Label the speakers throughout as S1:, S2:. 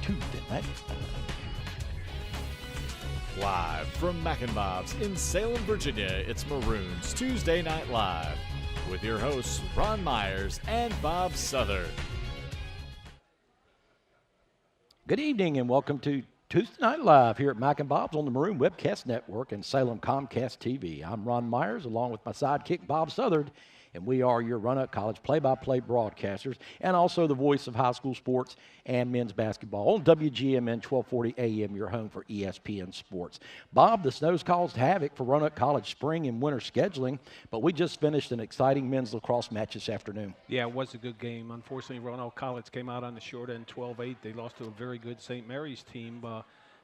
S1: Tuesday night.
S2: Live from Mac and Bob's in Salem, Virginia, it's Maroons Tuesday Night Live with your hosts Ron Myers and Bob Southern.
S1: Good evening and welcome to Tuesday Night Live here at Mac and Bob's on the Maroon Webcast Network and Salem Comcast TV. I'm Ron Myers along with my sidekick Bob Southern, and we are your Run-Up College play-by-play broadcasters and also the voice of high school sports and men's basketball on WGMN 1240 AM, your home for ESPN Sports. Bob, the snow's caused havoc for Run-Up College spring and winter scheduling, but we just finished an exciting men's lacrosse match this afternoon.
S3: Yeah, it was a good game. Unfortunately, Run-Up College came out on the short end 12-8. They lost to a very good St. Mary's team.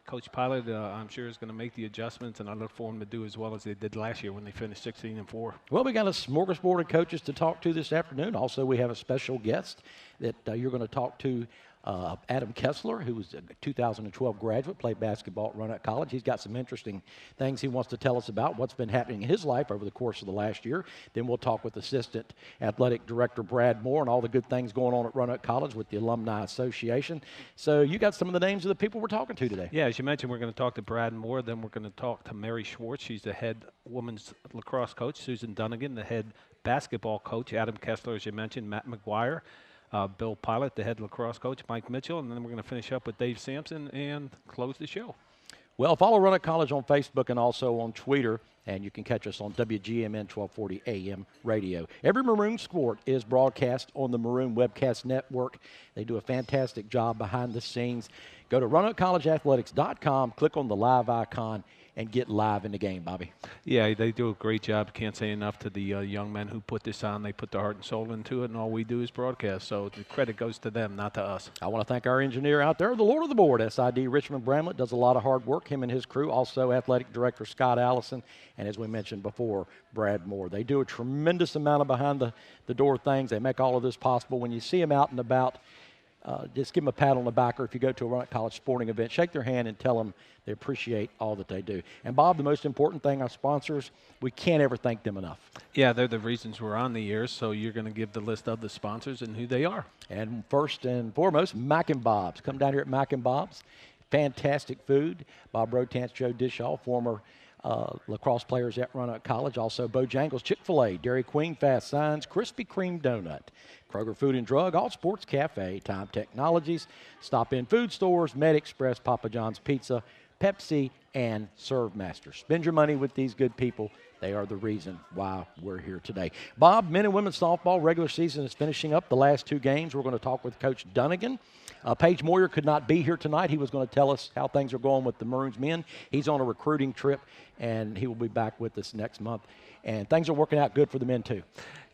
S3: Coach Pilot, I'm sure, is going to make the adjustments, and I look for him to do as well as they did last year when they finished 16-4.
S1: Well, we got a smorgasbord of coaches to talk to this afternoon. Also, we have a special guest that you're going to talk to, Adam Kessler, who was a 2012 graduate, played basketball at Run-Up College. He's got some interesting things he wants to tell us about what's been happening in his life over the course of the last year. Then we'll talk with Assistant Athletic Director Brad Moore and all the good things going on at Run-Up College with the Alumni Association. So you got some of the names of the people we're talking to today.
S3: Yeah, as you mentioned, we're going to talk to Brad Moore. Then we're going to talk to Mary Schwartz. She's the head women's lacrosse coach. Susan Dunnigan, the head basketball coach. Adam Kessler, as you mentioned. Matt McGuire. Bill Pilot, the head lacrosse coach, Mike Mitchell, and then we're going to finish up with Dave Sampson and close the show.
S1: Well, follow Run-Up College on Facebook and also on Twitter, and you can catch us on WGMN 1240 AM radio. Every Maroon sport is broadcast on the Maroon Webcast Network. They do a fantastic job behind the scenes. Go to runupcollegeathletics.com, click on the live icon, and get live in the game, Bobby.
S3: Yeah, they do a great job. Can't say enough to the young men who put this on. They put their heart and soul into it, and all we do is broadcast. So the credit goes to them, not to us.
S1: I want to thank our engineer out there, the Lord of the Board, SID Richmond Bramlett, does a lot of hard work, him and his crew. Also, Athletic Director Scott Allison, and as we mentioned before, Brad Moore. They do a tremendous amount of behind-the-door things. They make all of this possible. When you see them out and about, just give them a pat on the back, or if you go to a Run-Up College sporting event, shake their hand and tell them they appreciate all that they do. And, Bob, the most important thing, our sponsors, we can't ever thank them enough. Yeah,
S3: they're the reasons we're on the air, so you're going to give the list of the sponsors and who they are.
S1: And first and foremost, Mac and Bob's. Come down here at Mac and Bob's. Fantastic food. Bob Rotance, Joe Dishaw, former lacrosse players at Run-Up College. Also, Bojangles, Chick-fil-A, Dairy Queen, Fast Signs, Krispy Kreme Donut, Kroger Food and Drug, All Sports Cafe, Time Technologies, Stop In Food Stores, Med Express, Papa John's Pizza, Pepsi, and Serve Master. Spend your money with these good people. They are the reason why we're here today. Bob, men and women's softball regular season is finishing up the last two games. We're going to talk with Coach Dunnigan. Paige Moyer could not be here tonight. He was going to tell us how things are going with the Maroons men. He's on a recruiting trip, and he will be back with us next month. And things are working out good for the men, too.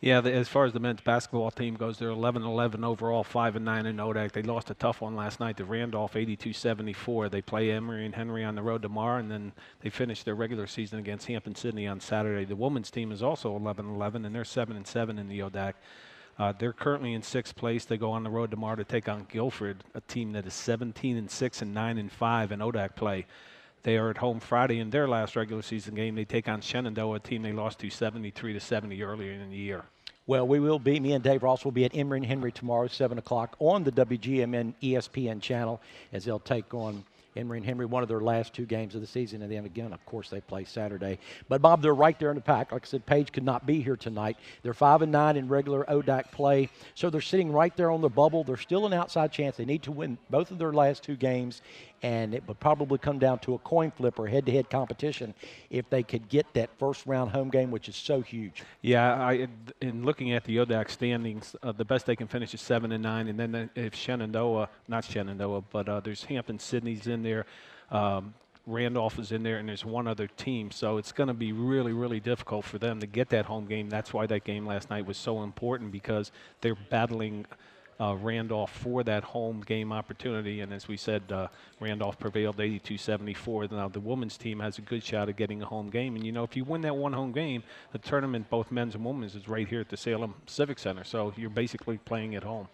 S3: Yeah, as far as the men's basketball team goes, they're 11-11 overall, 5-9 in ODAC. They lost a tough one last night to Randolph, 82-74. They play Emory and Henry on the road tomorrow, and then they finish their regular season against Hampton-Sydney on Saturday. The women's team is also 11-11, and they're 7-7 in the ODAC. They're currently in 6th place. They go on the road tomorrow to take on Guilford, a team that is 17-6 and 9-5 in ODAC play. They are at home Friday in their last regular season game. They take on Shenandoah, a team they lost to 73-70 earlier in the year.
S1: Well, me and Dave Ross will be at Emory and Henry tomorrow, 7 o'clock on the WGMN ESPN channel as they'll take on Emory and Henry, one of their last two games of the season. And then again, of course, they play Saturday. But, Bob, they're right there in the pack. Like I said, Paige could not be here tonight. They're 5-9 in regular ODAC play, so they're sitting right there on the bubble. They're still an outside chance. They need to win both of their last two games, and it would probably come down to a coin flip or head-to-head competition if they could get that first-round home game, which is so huge.
S3: Yeah, in looking at the ODAC standings, the best they can finish is 7-9, and then if there's Hampton-Sydney's in there, Randolph is in there, and there's one other team. So it's going to be really, really difficult for them to get that home game. That's why that game last night was so important, because they're battling Randolph for that home game opportunity. And as we said, Randolph prevailed 82-74. Now the women's team has a good shot at getting a home game. And, you know, if you win that one home game, the tournament, both men's and women's, is right here at the Salem Civic Center. So you're basically playing at home.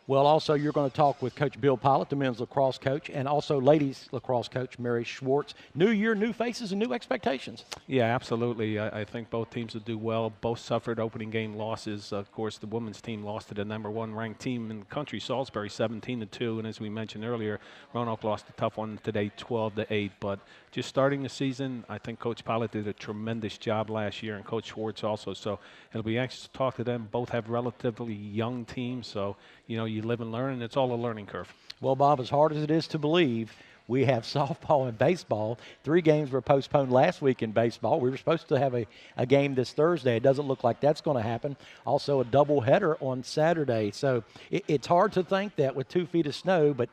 S1: Well, also, you're going to talk with Coach Bill Pilot, the men's lacrosse coach, and also ladies lacrosse coach Mary Schwartz. New year, new faces, and new expectations.
S3: Yeah, absolutely. I think both teams will do well. Both suffered opening game losses. Of course, the women's team lost to the #1 ranked team in the country, Salisbury, 17-2. And as we mentioned earlier, Roanoke lost a tough one today, 12-8. But just starting the season, I think Coach Pilot did a tremendous job last year, and Coach Schwartz also. So it'll be anxious to talk to them. Both have relatively young teams, so you live and learn, and it's all a learning curve.
S1: Well, Bob, as hard as it is to believe, we have softball and baseball. 3 games were postponed last week in baseball. We were supposed to have a game this Thursday. It doesn't look like that's going to happen. Also, a doubleheader on Saturday. So it's hard to think that with 2 feet of snow, but,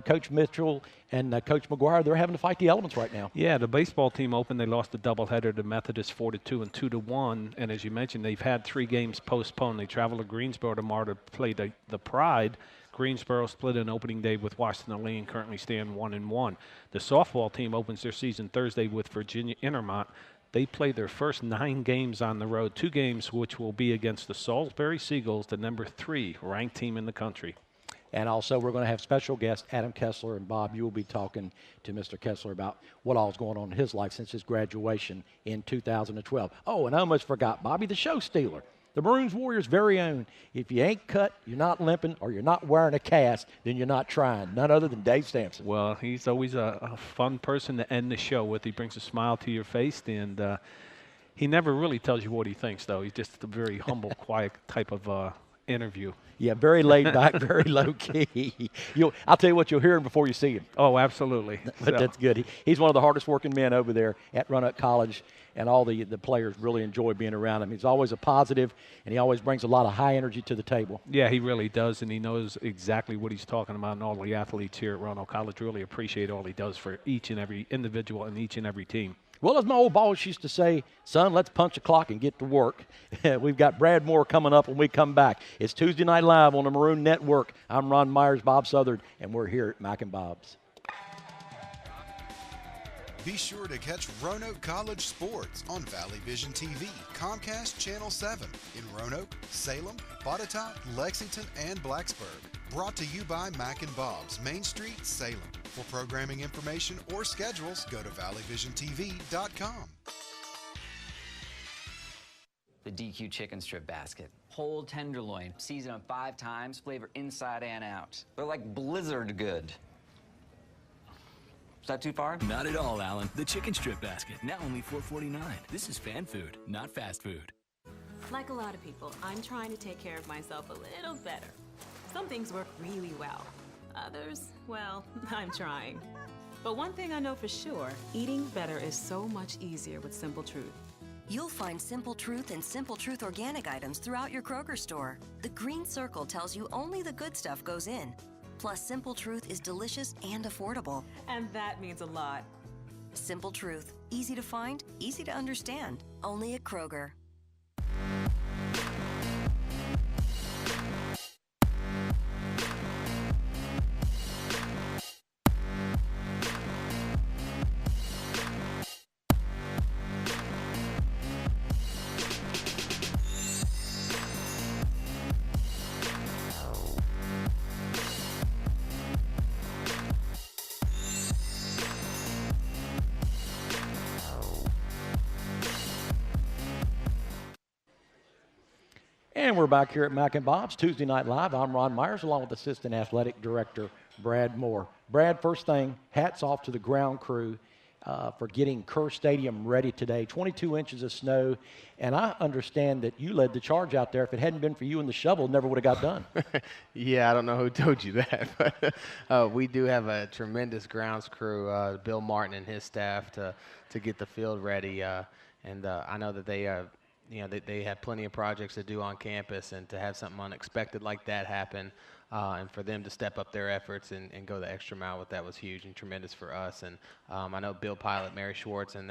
S1: Coach Mitchell and Coach McGuire, they're having to fight the elements right now.
S3: Yeah, the baseball team opened. They lost a doubleheader to Methodist 4-2 and 2-1. And as you mentioned, they've had 3 games postponed. They travel to Greensboro tomorrow to play the Pride. Greensboro split an opening day with Washington Lee and currently stand 1-1. The softball team opens their season Thursday with Virginia Intermont. They play their first 9 games on the road, 2 games which will be against the Salisbury Seagulls, the #3 ranked team in the country.
S1: And also, we're going to have special guest Adam Kessler. And, Bob, you will be talking to Mr. Kessler about what all is going on in his life since his graduation in 2012. Oh, and I almost forgot, Bobby, the show stealer, the Maroons Warriors' very own. If you ain't cut, you're not limping, or you're not wearing a cast, then you're not trying. None other than Dave Stampson.
S3: Well, he's always a fun person to end the show with. He brings a smile to your face, and he never really tells you what he thinks, though. He's just a very humble, quiet type of interview.
S1: Yeah, very laid back, very low key. I'll tell you what, you'll hear him before you see him.
S3: Oh, absolutely.
S1: But that's good. He's one of the hardest working men over there at Roanoke College, and all the players really enjoy being around him. He's always a positive, and he always brings a lot of high energy to the table.
S3: Yeah, he really does, and he knows exactly what he's talking about, and all the athletes here at Roanoke College really appreciate all he does for each and every individual and each and every team.
S1: Well, as my old boss used to say, son, let's punch a clock and get to work. We've got Brad Moore coming up when we come back. It's Tuesday Night Live on the Maroon Network. I'm Ron Myers, Bob Southern, and we're here at Mac and Bob's.
S4: Be sure to catch Roanoke College sports on Valley Vision TV, Comcast Channel 7 in Roanoke, Salem, Botetourt, Lexington, and Blacksburg. Brought to you by Mac and Bob's, Main Street, Salem. For programming information or schedules, go to valleyvisiontv.com.
S5: The DQ chicken strip basket. Whole tenderloin, seasoned them 5 times, flavor inside and out. They're like blizzard good. Is that too far?
S6: Not at all, Alan. The chicken strip basket, now only $4.49. This is fan food, not fast food.
S7: Like a lot of people, I'm trying to take care of myself a little better. Some things work really well. Others, well, I'm trying. But one thing I know for sure, eating better is so much easier with Simple Truth.
S8: You'll find Simple Truth and Simple Truth organic items throughout your Kroger store. The green circle tells you only the good stuff goes in. Plus, Simple Truth is delicious and affordable.
S7: And that means a lot.
S8: Simple Truth. Easy to find, easy to understand. Only at Kroger.
S1: And we're back here at Mac and Bob's Tuesday Night Live. I'm Ron Myers, along with Assistant Athletic Director Brad Moore. Brad, first thing, hats off to the ground crew for getting Kerr Stadium ready today. 22 inches of snow, and I understand that you led the charge out there. If it hadn't been for you and the shovel, it never would have got done.
S9: Yeah, I don't know who told you that, but we do have a tremendous grounds crew, Bill Martin and his staff, to get the field ready, and I know that they they have plenty of projects to do on campus, and to have something unexpected like that happen, and for them to step up their efforts and go the extra mile with that was huge and tremendous for us. And I know Bill Pilot, Mary Schwartz, and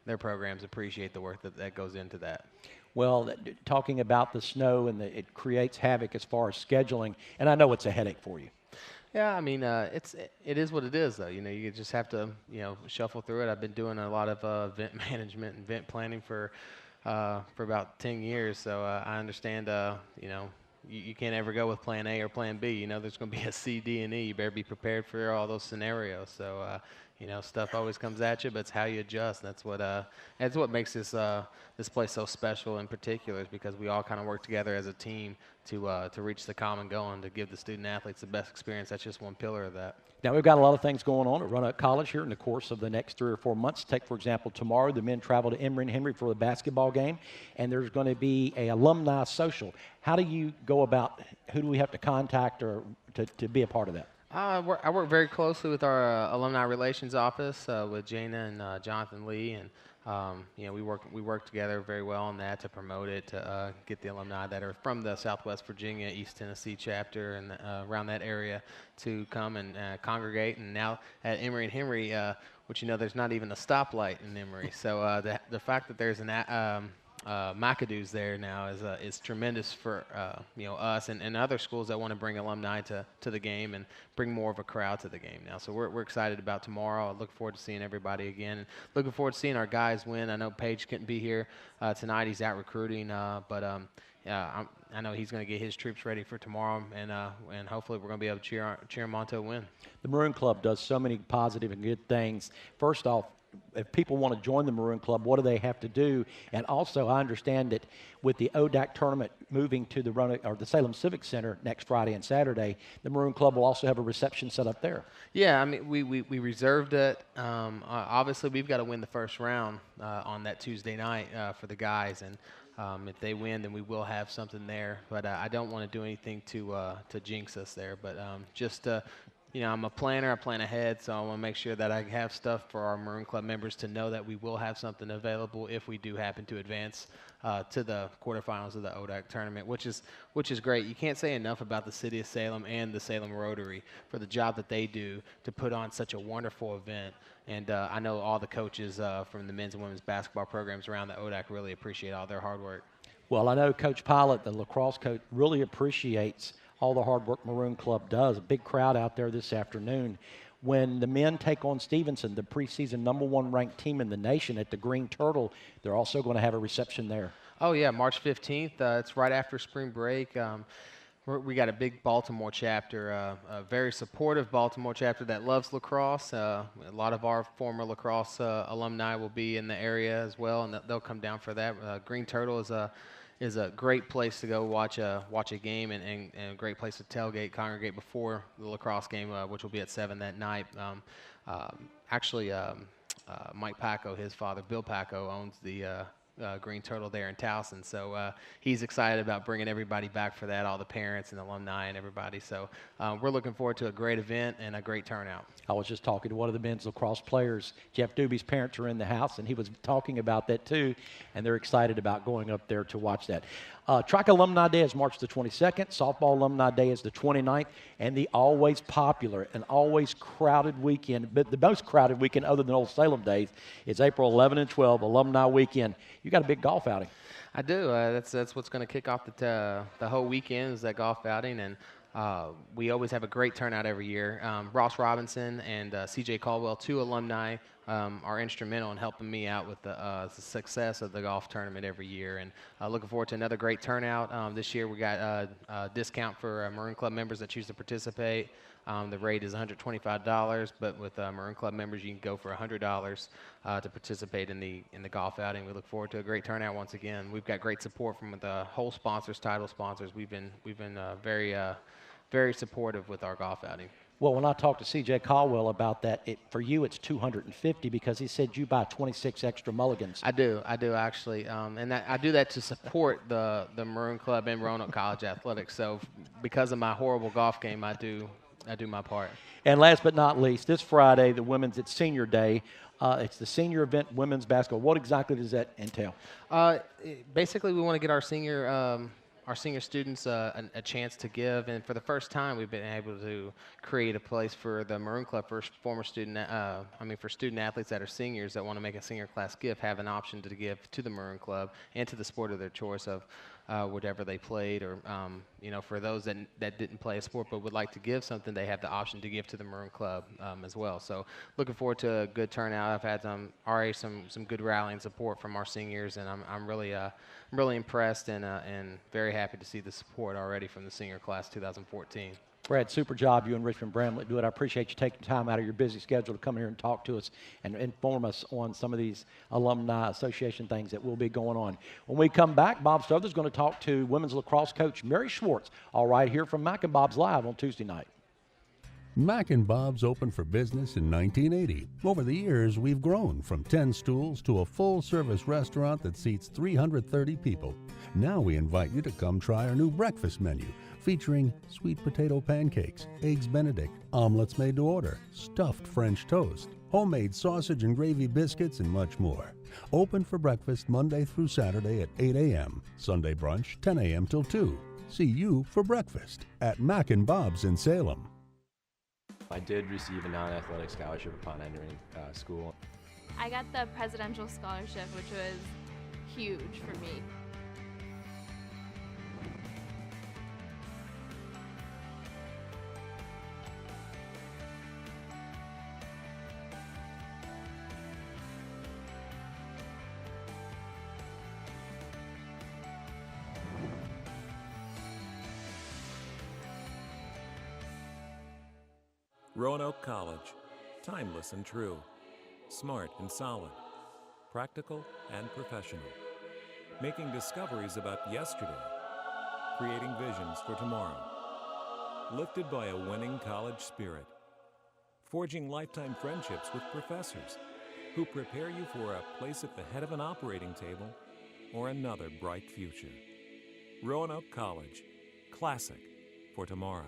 S9: their programs appreciate the work that goes into that.
S1: Well, talking about the snow, and it creates havoc as far as scheduling, and I know it's a headache for you.
S9: Yeah, I mean, it is what it is, though. You just have to, shuffle through it. I've been doing a lot of event management and event planning for about 10 years, so I understand, you can't ever go with plan A or plan B. You know, there's going to be a C, D, and E. You better be prepared for all those scenarios. So, you know, stuff always comes at you, but it's how you adjust. That's what makes this place so special in particular, is because we all kind of work together as a team to reach the common goal and to give the student athletes the best experience. That's just one pillar of that.
S1: Now, we've got a lot of things going on at Roanoke College here in the course of the next 3 or 4 months. Take, for example, tomorrow the men travel to Emory and Henry for the basketball game, and there's going to be a alumni social. How do you go about, who do we have to contact or to be a part of that?
S9: I work very closely with our alumni relations office with Jana and Jonathan Lee, and you know, we work together very well on that to promote it, to get the alumni that are from the Southwest Virginia, East Tennessee chapter and around that area to come and congregate. And now at Emory and Henry, which, you know, there's not even a stoplight in Emory, so the fact that there's an McAdoo's there now is tremendous for you know, us and other schools that want to bring alumni to the game and bring more of a crowd to the game now. So we're excited about tomorrow. I look forward to seeing everybody again, and looking forward to seeing our guys win. I know Paige couldn't be here tonight. He's out recruiting, but yeah, I know he's going to get his troops ready for tomorrow, and hopefully we're going to be able to cheer him on to a win. The
S1: Maroon Club does so many positive and good things. First off, if people want to join the Maroon Club, what do they have to do? And also, I understand that with the ODAC tournament moving to the Salem Civic Center next Friday and Saturday, the Maroon Club will also have a reception set up there.
S9: Yeah, I mean, we reserved it. Obviously, we've got to win the first round on that Tuesday night for the guys, and if they win, then we will have something there. But I don't want to do anything to jinx us there. But just you know, I'm a planner. I plan ahead, so I want to make sure that I have stuff for our Maroon Club members to know that we will have something available if we do happen to advance to the quarterfinals of the ODAC tournament, which is great. You can't say enough about the city of Salem and the Salem Rotary for the job that they do to put on such a wonderful event. And I know all the coaches from the men's and women's basketball programs around the ODAC really appreciate all their hard work.
S1: Well, I know Coach Pilot, the lacrosse coach, really appreciates all the hard work Maroon Club does. A big crowd out there this afternoon. When the men take on Stevenson, the preseason #1 ranked team in the nation at the Green Turtle, they're also going to have a reception there.
S9: Oh, yeah, March 15th. It's right after spring break. We got a big Baltimore chapter, a very supportive Baltimore chapter that loves lacrosse. A lot of our former lacrosse alumni will be in the area as well, and they'll come down for that. Green Turtle is a great place to go watch a game, and a great place to tailgate, congregate before the lacrosse game, which will be at 7 that night. Actually, Mike Pacco, his father, Bill Pacco, owns the Green Turtle there in Towson, so he's excited about bringing everybody back for that, all the parents and alumni and everybody. So we're looking forward to a great event and a great turnout.
S1: I was just talking to one of the men's lacrosse players. Jeff Doobie's parents are in the house, and he was talking about that too, and they're excited about going up there to watch that. Track Alumni Day is March the 22nd. Softball Alumni Day is the 29th. And the always popular and always crowded weekend, but the most crowded weekend other than Old Salem days, is April 11 and 12, Alumni Weekend. You got a big golf outing.
S9: I do. That's what's going to kick off the whole weekend, is that golf outing. And we always have a great turnout every year. Ross Robinson and C.J. Caldwell, 2 alumni, are instrumental in helping me out with the success of the golf tournament every year. And looking forward to another great turnout. This year we got a discount for Maroon Club members that choose to participate. The rate is $125, but with Maroon Club members, you can go for $100 to participate in the golf outing. We look forward to a great turnout once again. We've got great support from the whole sponsors, title sponsors. We've been very supportive with our golf outing.
S1: Well, when I talked to C.J. Caldwell about that, for you it's $250 because he said you buy 26 extra mulligans.
S9: I do actually, and I do that to support the Maroon Club and Roanoke College athletics. So because of my horrible golf game, I do my part.
S1: And last but not least, this Friday, it's Senior Day. It's the senior event, women's basketball. What exactly does that entail?
S9: Basically, we want to get our senior students a chance to give, and for the first time, we've been able to create a place for the Maroon Club for student athletes that are seniors that want to make a senior class gift, have an option to give to the Maroon Club and to the sport of their choice of whatever they played, or for those that didn't play a sport but would like to give something, they have the option to give to the Maroon Club as well. So looking forward to a good turnout. I've had already some good rallying support from our seniors, and I'm really impressed and very happy to see the support already from the senior class 2014.
S1: Brad, super job you and Richmond Bramlett do it. I appreciate you taking time out of your busy schedule to come here and talk to us and inform us on some of these alumni association things that will be going on. When we come back, Bob Souther's going to talk to women's lacrosse coach Mary Schwartz, all right here from Mac and Bob's Live on Tuesday night.
S10: Mac and Bob's opened for business in 1980. Over the years, we've grown from 10 stools to a full-service restaurant that seats 330 people. Now we invite you to come try our new breakfast menu, featuring sweet potato pancakes, eggs Benedict, omelets made to order, stuffed French toast, homemade sausage and gravy biscuits, and much more. Open for breakfast Monday through Saturday at 8 a.m., Sunday brunch 10 a.m. till 2. See you for breakfast at Mac and Bob's in Salem.
S11: I did receive a non-athletic scholarship upon entering school.
S12: I got the presidential scholarship, which was huge for me.
S13: Roanoke College, timeless and true, smart and solid, practical and professional, making discoveries about yesterday, creating visions for tomorrow, lifted by a winning college spirit, forging lifetime friendships with professors who prepare you for a place at the head of an operating table or another bright future. Roanoke College, classic for tomorrow.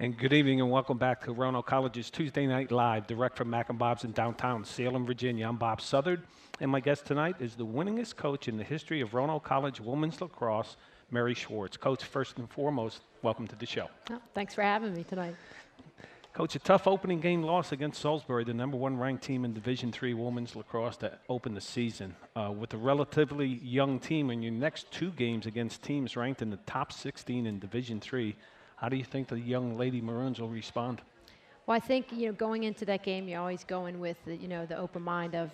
S3: And good evening and welcome back to Roanoke College's Tuesday Night Live, direct from Mac and Bob's in downtown Salem, Virginia. I'm Bob Southard, and my guest tonight is the winningest coach in the history of Roanoke College women's lacrosse, Mary Schwartz. Coach, first and foremost, welcome to the show.
S14: Oh, thanks for having me tonight.
S3: Coach, a tough opening game loss against Salisbury, the #1 ranked team in Division III women's lacrosse that opened the season. With a relatively young team in your next two games against teams ranked in the top 16 in Division III, how do you think the young Lady Maroons will respond?
S14: Well, I think, going into that game, you always go in with, the open mind of,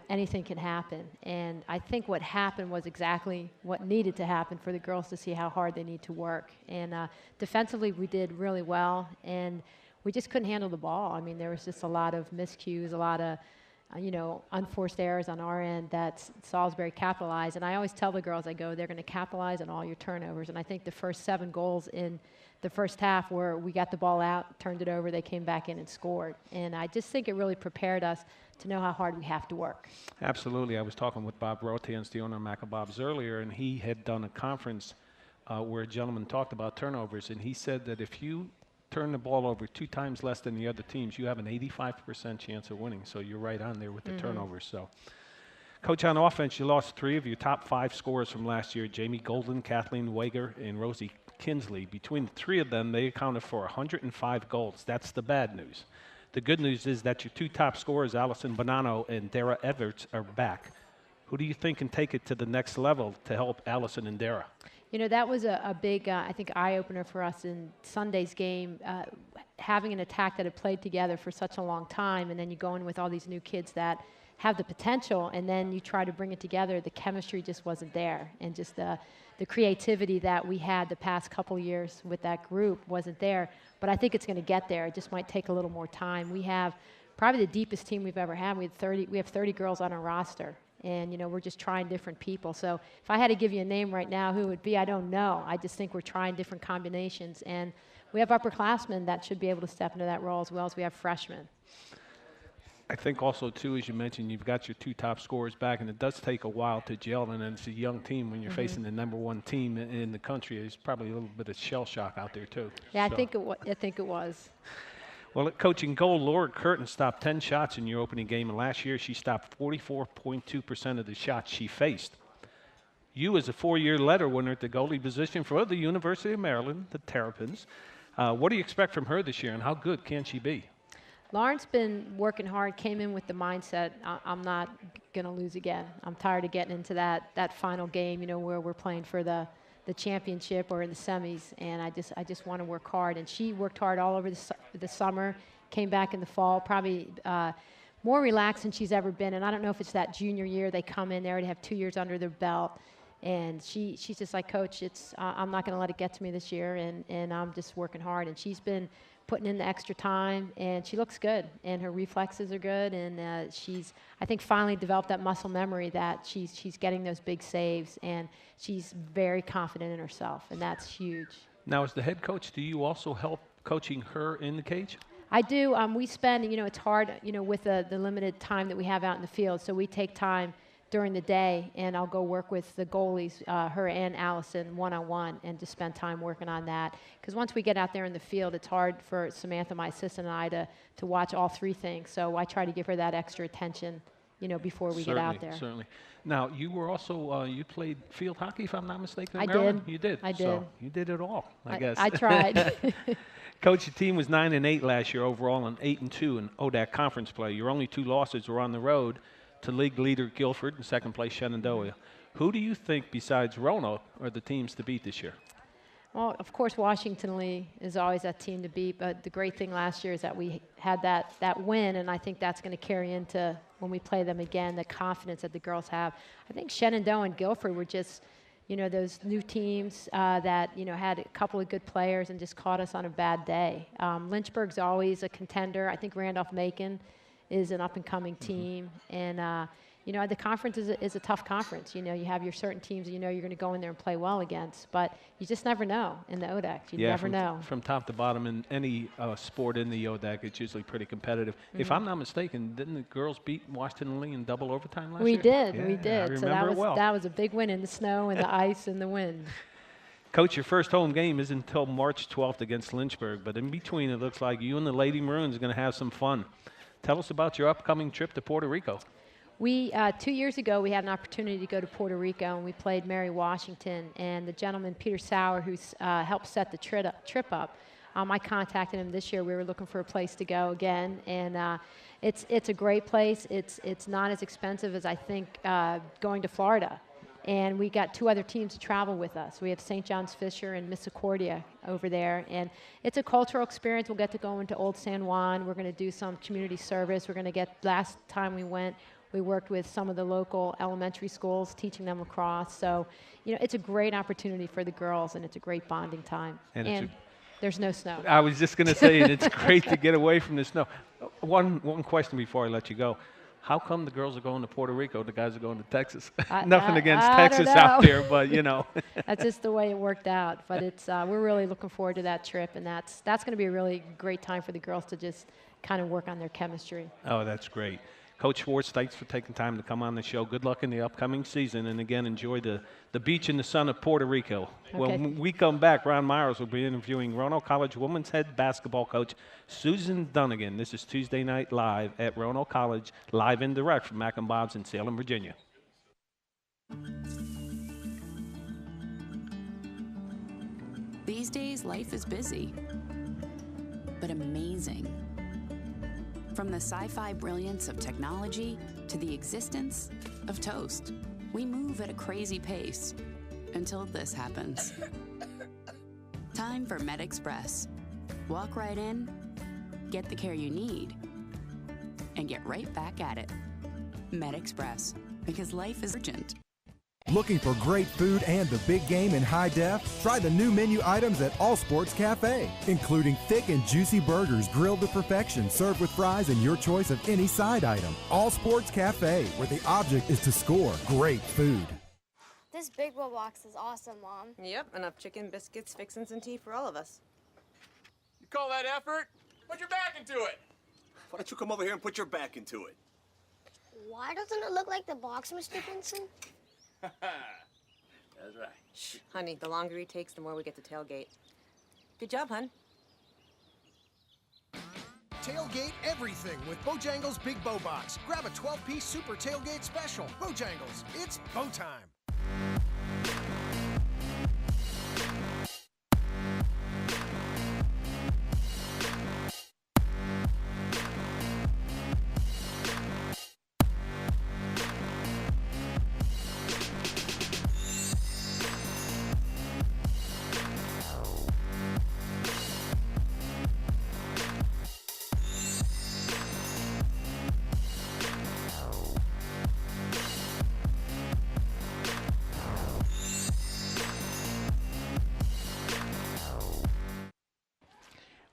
S14: anything can happen. And I think what happened was exactly what needed to happen for the girls to see how hard they need to work. And defensively, we did really well, and we just couldn't handle the ball. I mean, there was just a lot of miscues, a lot of, unforced errors on our end that Salisbury capitalized. And I always tell the girls, they're going to capitalize on all your turnovers. And I think the first 7 goals in the first half where we got the ball out, turned it over, they came back in and scored. And I just think it really prepared us to know how hard we have to work.
S3: Absolutely. I was talking with Bob Rotians, the owner of Mac and Bob's earlier, and he had done a conference where a gentleman talked about turnovers, and he said that if you turn the ball over 2 times less than the other teams, you have an 85% chance of winning. So you're right on there with the turnovers. So, Coach, on offense, you lost 3 of your top 5 scorers from last year, Jamie Golden, Kathleen Wager, and Rosie Kinsley. Between the 3 of them, they accounted for 105 goals. That's the bad news. The good news is that your 2 top scorers, Allison Bonanno and Dara Everts, are back. Who do you think can take it to the next level to help Allison and Dara?
S14: That was a big, I think, eye-opener for us in Sunday's game, having an attack that had played together for such a long time, and then you go in with all these new kids that have the potential, and then you try to bring it together. The chemistry just wasn't there, and just the creativity that we had the past couple years with that group wasn't there. But I think it's going to get there. It just might take a little more time. We have probably the deepest team we've ever had. We have 30 girls on our roster. And, we're just trying different people. So if I had to give you a name right now, who it would be, I don't know. I just think we're trying different combinations. And we have upperclassmen that should be able to step into that role as well as we have freshmen.
S3: I think also, too, as you mentioned, you've got your 2 top scorers back, and it does take a while to gel, and it's a young team. When you're facing the #1 team in the country, there's probably a little bit of shell shock out there, too.
S14: Yeah,
S3: So.
S14: I think it was.
S3: Well, at coaching goal, Laura Curtin stopped 10 shots in your opening game, and last year she stopped 44.2% of the shots she faced. You, as a 4-year letter winner at the goalie position for the University of Maryland, the Terrapins, what do you expect from her this year, and how good can she be?
S14: Lauren's been working hard, came in with the mindset, I'm not going to lose again. I'm tired of getting into that final game, where we're playing for the championship or in the semis, and I just want to work hard. And she worked hard all over the summer, came back in the fall, probably more relaxed than she's ever been. And I don't know if it's that junior year, they come in there to have 2 years under their belt. And she's just like, Coach, I'm not going to let it get to me this year, and I'm just working hard. And she's been putting in the extra time, and she looks good, and her reflexes are good, and she's, I think, finally developed that muscle memory that she's getting those big saves, and she's very confident in herself, and that's huge.
S3: Now, as the head coach, do you also help coaching her in the cage?
S14: I do. We spend, it's hard, with the limited time that we have out in the field, so we take time during the day, and I'll go work with the goalies, her and Allison, one-on-one, and just spend time working on that. Because once we get out there in the field, it's hard for Samantha, my assistant, and I to watch all 3 things. So I try to give her that extra attention, before we get out there.
S3: Certainly. Now, you were also, you played field hockey, if I'm not mistaken, in
S14: I
S3: Maryland?
S14: did.
S3: You did?
S14: I did.
S3: So you did it all, I guess.
S14: I tried.
S3: Coach, your team was 9-8 last year overall and 8-2 in ODAC conference play. Your only 2 losses were on the road to league leader Guilford and second place Shenandoah. Who do you think, besides Roanoke, are the teams to beat this year?
S14: Well, of course, Washington Lee is always that team to beat, but the great thing last year is that we had that win, and I think that's going to carry into when we play them again, the confidence that the girls have. I think Shenandoah and Guilford were just, those new teams that, had a couple of good players and just caught us on a bad day. Lynchburg's always a contender. I think Randolph-Macon is an up-and-coming team, and the conference is a tough conference. You have your certain teams you're going to go in there and play well against, but you just never know in the ODAC. You never know.
S3: From top to bottom in any sport in the ODAC, it's usually pretty competitive. If I'm not mistaken, didn't the girls beat Washington Lee in double overtime last year?
S14: We did.
S3: I remember
S14: So that was a big win in the snow and the ice and the wind.
S3: Coach, your first home game isn't until March 12th against Lynchburg, but in between, it looks like you and the Lady Maroons are going to have some fun. Tell us about your upcoming trip to Puerto Rico.
S14: We 2 years ago, we had an opportunity to go to Puerto Rico, and we played Mary Washington. And the gentleman, Peter Sauer, who's helped set the trip up, I contacted him this year. We were looking for a place to go again, and it's a great place. It's not as expensive as I think going to Florida. And we got 2 other teams to travel with us. We have St. John's Fisher and Misericordia over there. And it's a cultural experience. We'll get to go into Old San Juan. We're going to do some community service. We're going to get, last time we went, we worked with some of the local elementary schools, teaching them lacrosse. So, it's a great opportunity for the girls, and it's a great bonding time. And there's no snow.
S3: I was just going to say, it's great to get away from the snow. One question before I let you go. How come the girls are going to Puerto Rico, the guys are going to Texas? Nothing against Texas out there, but
S14: That's just the way it worked out. But it's we're really looking forward to that trip, and that's going to be a really great time for the girls to just kind of work on their chemistry.
S3: Oh, that's great. Coach Schwartz, thanks for taking time to come on the show. Good luck in the upcoming season, and again, enjoy the beach and the sun of Puerto Rico. Okay. When we come back, Ron Myers will be interviewing Roanoke College women's head basketball coach Susan Dunnigan. This is Tuesday Night Live at Roanoke College, live and direct from Mac and Bob's in Salem, Virginia.
S15: These days, life is busy, but amazing. From the sci-fi brilliance of technology to the existence of toast, we move at a crazy pace until this happens. Time for MedExpress. Walk right in, get the care you need, and get right back at it. MedExpress, because life is urgent.
S16: Looking for great food and the big game in high def? Try the new menu items at All Sports Cafe, including thick and juicy burgers grilled to perfection, served with fries and your choice of any side item. All Sports Cafe, where the object is to score great food.
S17: This Big Bowl box is awesome, Mom.
S18: Yep, enough chicken, biscuits, fixins, and tea for all of us.
S17: Call that effort? Put your back into it. Why don't you come over here and put your back into it?
S18: Why doesn't it look like the box, Mr. Benson?
S17: That's right.
S19: Shh, honey, the longer he takes, the more we get to tailgate. Good job, hon.
S20: Tailgate everything with Bojangles Big Bow Box. Grab a 12-piece Super Tailgate Special. Bojangles, it's bow time.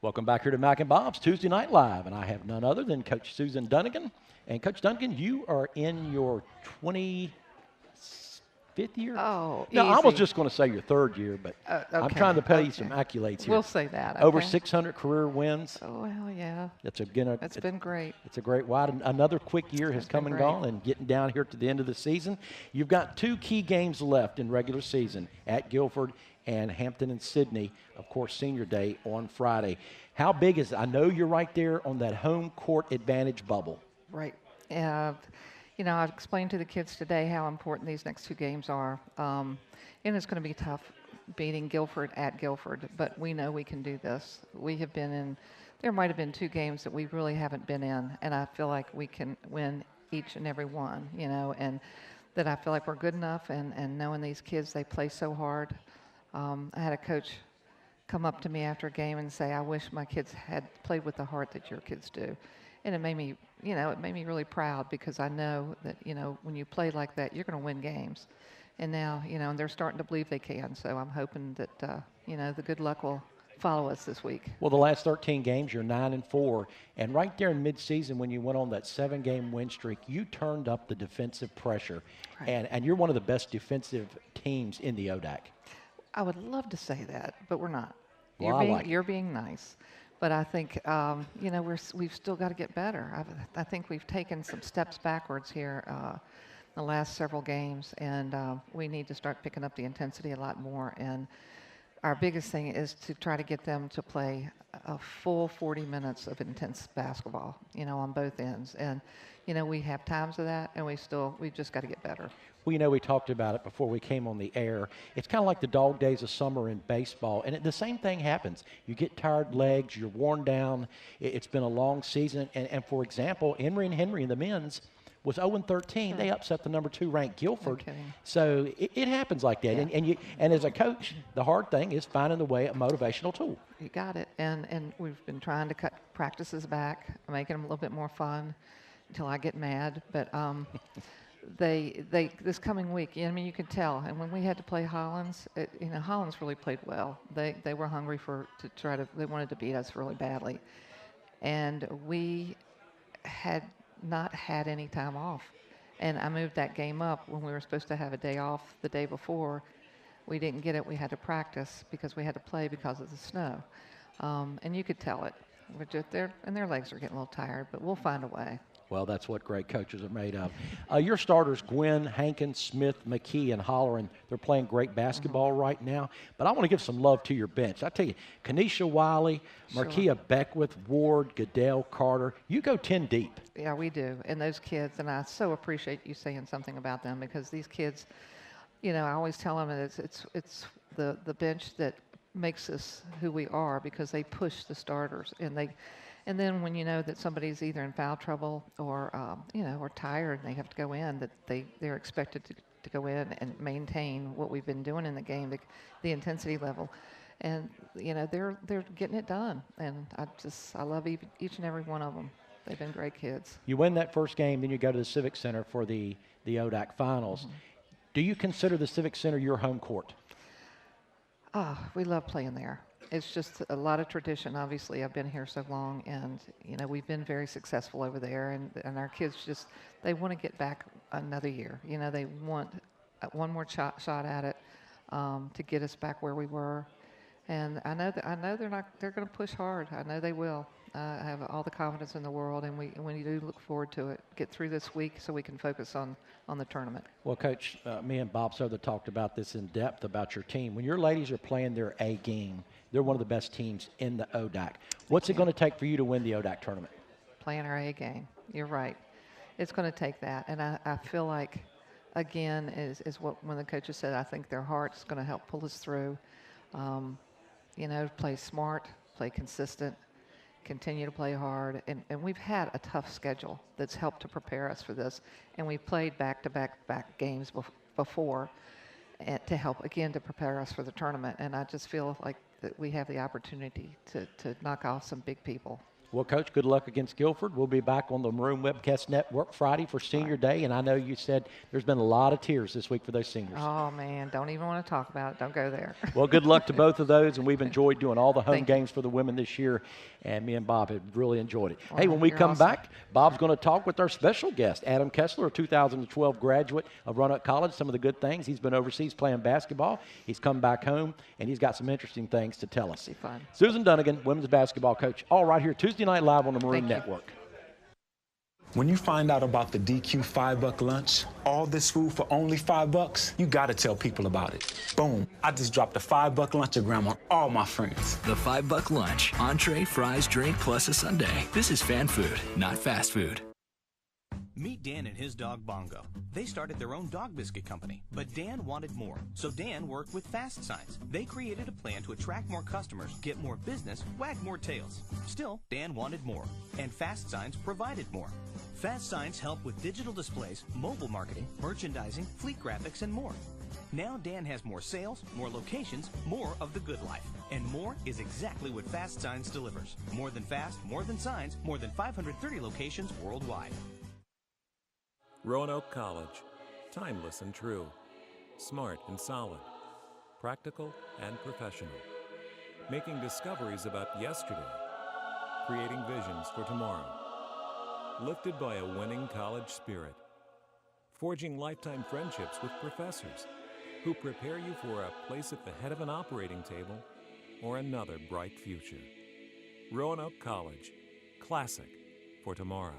S1: Welcome back here to Mac and Bob's Tuesday Night Live, and I have none other than Coach Susan Dunnigan. And Coach Dunnigan, you are in your 25th year?
S21: Oh,
S1: no, I was
S21: easy.
S1: just going to say your third year, but I'm
S21: Okay,
S1: trying to pay you
S21: okay.
S1: some accolades here.
S21: We'll say that.
S1: Over
S21: okay.
S1: 600 career wins.
S21: Oh, well, yeah.
S1: That's again.
S21: It's been great.
S1: It's a great ride. Another quick year has come and
S21: great.
S1: gone, and getting down here to the end of the season. You've got 2 key games left in regular season at Guilford and Hampton and Sydney. Of course, Senior Day on Friday. How big is it? I know you're right there on that home court advantage bubble.
S21: Right. You know, I've explained to the kids today how important these next 2 games are. And it's going to be tough beating Guilford at Guilford, but we know we can do this. We have been in, there might have been 2 games that we really haven't been in, and I feel like we can win each and every one, you know, and that I feel like we're good enough, and knowing these kids, they play so hard. I had a coach come up to me after a game and say, I wish my kids had played with the heart that your kids do. And it made me, you know, it made me really proud because I know that, you know, when you play like that, you're going to win games. And now, you know, and they're starting to believe they can. So I'm hoping that, you know, the good luck will follow us this week.
S1: Well, the last 13 games, you're 9-4. And right there in midseason, when you went on that 7-game win streak, you turned up the defensive pressure.
S21: Right.
S1: And you're one of the best defensive teams in the ODAC.
S21: I would love to say that, but we're not.
S1: Well,
S21: You're being nice. But I think, you know, we've still got to get better. I think we've taken some steps backwards here the last several games, and we need to start picking up the intensity a lot more. And our biggest thing is to try to get them to play a full 40 minutes of intense basketball, you know, on both ends. And, you know, we have times of that, and we've just got to get better.
S1: Well, you know, we talked about it before we came on the air. It's kind of like the dog days of summer in baseball, and the same thing happens. You get tired legs, you're worn down. It's been a long season. And for example, Emory and Henry in the men's was 0-13.
S21: Sure.
S1: They upset the number 2 ranked Guilford.
S21: Okay.
S1: So it happens like that.
S21: Yeah.
S1: And as a coach, the hard thing is finding the way a motivational tool.
S21: You got it. And we've been trying to cut practices back, making them a little bit more fun until I get mad. But they this coming week, I mean, you could tell. And when we had to play Hollins, you know, Hollins really played well. They were hungry they wanted to beat us really badly. And we had not had any time off. And I moved that game up when we were supposed to have a day off the day before. We didn't get it. We had to practice because we had to play because of the snow. And you could tell it. Their legs are getting a little tired, but we'll find a way.
S1: Well, that's what great coaches are made of. Your starters, Gwynn, Hankins, Smith, McKee, and Holleran, they're playing great basketball right now. But I want to give some love to your bench. I tell you, Kanisha Wiley, Markia Beckwith, Ward, Goodell, Carter, you go 10 deep.
S21: Yeah, we do. And those kids, and I so appreciate you saying something about them because these kids, you know, I always tell them it's the bench that makes us who we are because they push the starters and then when you know that somebody's either in foul trouble or you know, or tired and they have to go in, that they're expected to go in and maintain what we've been doing in the game, the intensity level, and you know they're getting it done, and I love each and every one of them. They've been great kids.
S1: You win that first game, then you go to the Civic Center for the ODAC Finals. Mm-hmm. Do you consider the Civic Center your home court?
S21: We love playing there. It's just a lot of tradition. Obviously, I've been here so long, and you know we've been very successful over there. And our kids they want to get back another year. You know, they want one more shot at it to get us back where we were. And I know they're going to push hard. I know they will. I have all the confidence in the world, and we do look forward to it. Get through this week so we can focus on the tournament.
S1: Well, Coach, me and Bob Souther talked about this in depth about your team. When your ladies are playing their A game, they're one of the best teams in the ODAC. What's it going to take for you to win the ODAC tournament?
S21: Playing our A game. You're right. It's going to take that, and I feel like, again, is what one of the coaches said. I think their heart's going to help pull us through. Play smart, play consistent, continue to play hard. And we've had a tough schedule that's helped to prepare us for this. And we've played back-to-back games before to help, again, to prepare us for the tournament. And I just feel like that we have the opportunity to knock off some big people.
S1: Well, Coach, good luck against Guilford. We'll be back on the Maroon Webcast Network Friday for Senior Day, and I know you said there's been a lot of tears this week for those seniors.
S21: Oh, man, don't even want to talk about it. Don't go there.
S1: Well, good luck to both of those, and we've enjoyed doing all the home games for the women this year, and me and Bob have really enjoyed it. Hey, when we come back, Bob's going to talk with our special guest, Adam Kessler, a 2012 graduate of Roanoke College, some of the good things. He's been overseas playing basketball. He's come back home, and he's got some interesting things to tell us.
S21: Be fun.
S1: Susan Dunnigan, women's basketball coach, all right here Tuesday night live on the Maroon Network.
S2: When you find out about the DQ $5 lunch, all this food for only $5, you gotta tell people about it. Boom, I just dropped a $5 lunchogram on all my friends.
S6: The $5 lunch, entree, fries, drink, plus a sundae. This is fan food, not fast food.
S22: Meet Dan and his dog Bongo. They started their own dog biscuit company, but Dan wanted more. So Dan worked with Fast Signs. They created a plan to attract more customers, get more business, wag more tails. Still, Dan wanted more, and Fast Signs provided more. Fast Signs help with digital displays, mobile marketing, merchandising, fleet graphics, and more. Now Dan has more sales, more locations, more of the good life. And more is exactly what Fast Signs delivers. More than fast, more than signs, more than 530 locations worldwide.
S13: Roanoke College. Timeless and true. Smart and solid. Practical and professional. Making discoveries about yesterday. Creating visions for tomorrow. Lifted by a winning college spirit. Forging lifetime friendships with professors who prepare you for a place at the head of an operating table or another bright future. Roanoke College. Classic for tomorrow.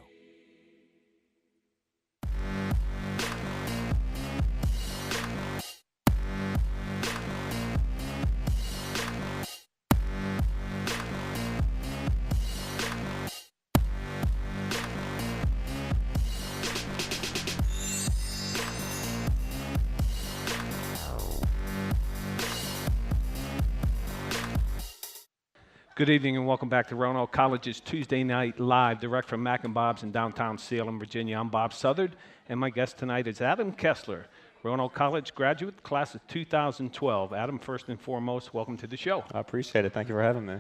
S3: Good evening and welcome back to Roanoke College's Tuesday Night Live, direct from Mac and Bob's in downtown Salem, Virginia. I'm Bob Southard, and my guest tonight is Adam Kessler, Roanoke College graduate, class of 2012. Adam, first and foremost, welcome to the show.
S23: I appreciate it. Thank you for having me.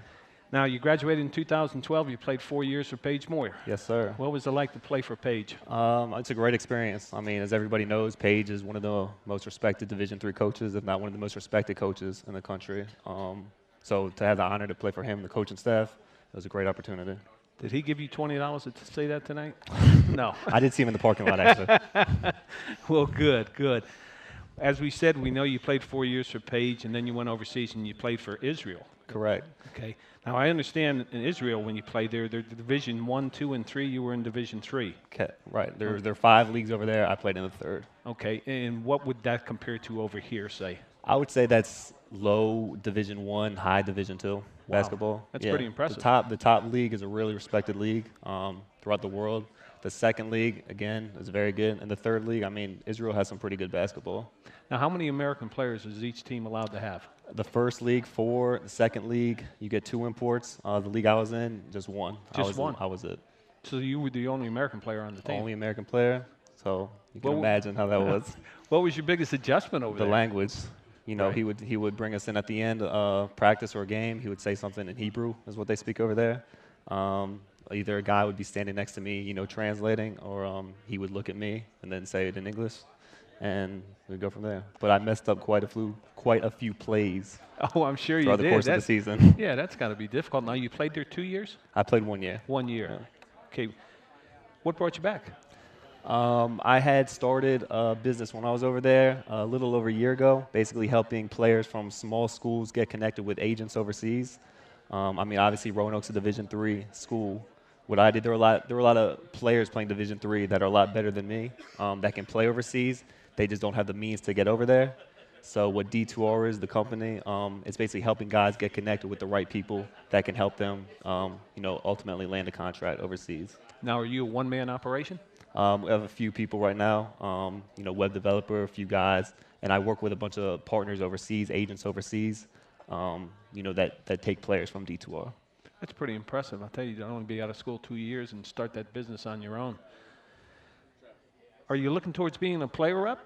S3: Now, you graduated in 2012. You played 4 years for Paige Moyer.
S23: Yes, sir.
S3: What was it like to play for Paige?
S23: It's a great experience. I mean, as everybody knows, Paige is one of the most respected Division III coaches, if not one of the most respected coaches in the country. So to have the honor to play for him, the coaching staff, it was a great opportunity.
S3: Did he give you $20 to say that tonight? No.
S23: I did see him in the parking lot, actually.
S3: Well, good, good. As we said, we know you played 4 years for Paige, and then you went overseas and you played for Israel.
S23: Correct.
S3: Okay. Now, I understand in Israel when you played there, they're Division 1, 2, and 3. You were in Division 3.
S23: Okay, right. There are 5 leagues over there. I played in the third.
S3: Okay. And what would that compare to over here, say?
S23: I would say that's low Division 1, high Division 2 basketball.
S3: That's pretty impressive.
S23: The top league is a really respected league throughout the world. The second league, again, is very good. And the third league, I mean, Israel has some pretty good basketball.
S3: Now, how many American players is each team allowed to have?
S23: The first league, 4. The second league, you get 2 imports. The league I was in, just 1.
S3: Just one?
S23: I was it.
S3: So you were the only American player on the team?
S23: Only American player. So you can imagine how that was.
S3: What was your biggest adjustment over there?
S23: The language. You know,
S3: Right.
S23: he would bring us in at the end of practice or a game. He would say something in Hebrew, is what they speak over there. Either a guy would be standing next to me, you know, translating, or he would look at me and then say it in English, and we'd go from there. But I messed up quite a few plays.
S3: Oh, I'm sure you did.
S23: Throughout the course of the season.
S3: Yeah, that's got to be difficult. Now, you played there 2 years?
S23: I played 1 year.
S3: 1 year. Okay. What brought you back?
S23: I had started a business when I was over there a little over a year ago, basically helping players from small schools get connected with agents overseas. I mean, obviously Roanoke's a Division III school. What I did, there were a lot of players playing Division III that are a lot better than me, that can play overseas. They just don't have the means to get over there. So what D2R is, the company, it's basically helping guys get connected with the right people that can help them, ultimately land a contract overseas.
S3: Now, are you a one-man operation?
S23: We have a few people right now, web developer, a few guys, and I work with a bunch of partners overseas, agents overseas, that take players from D2R.
S3: That's pretty impressive. I'll tell you, you'd only be out of school 2 years and start that business on your own. Are you looking towards being a player rep?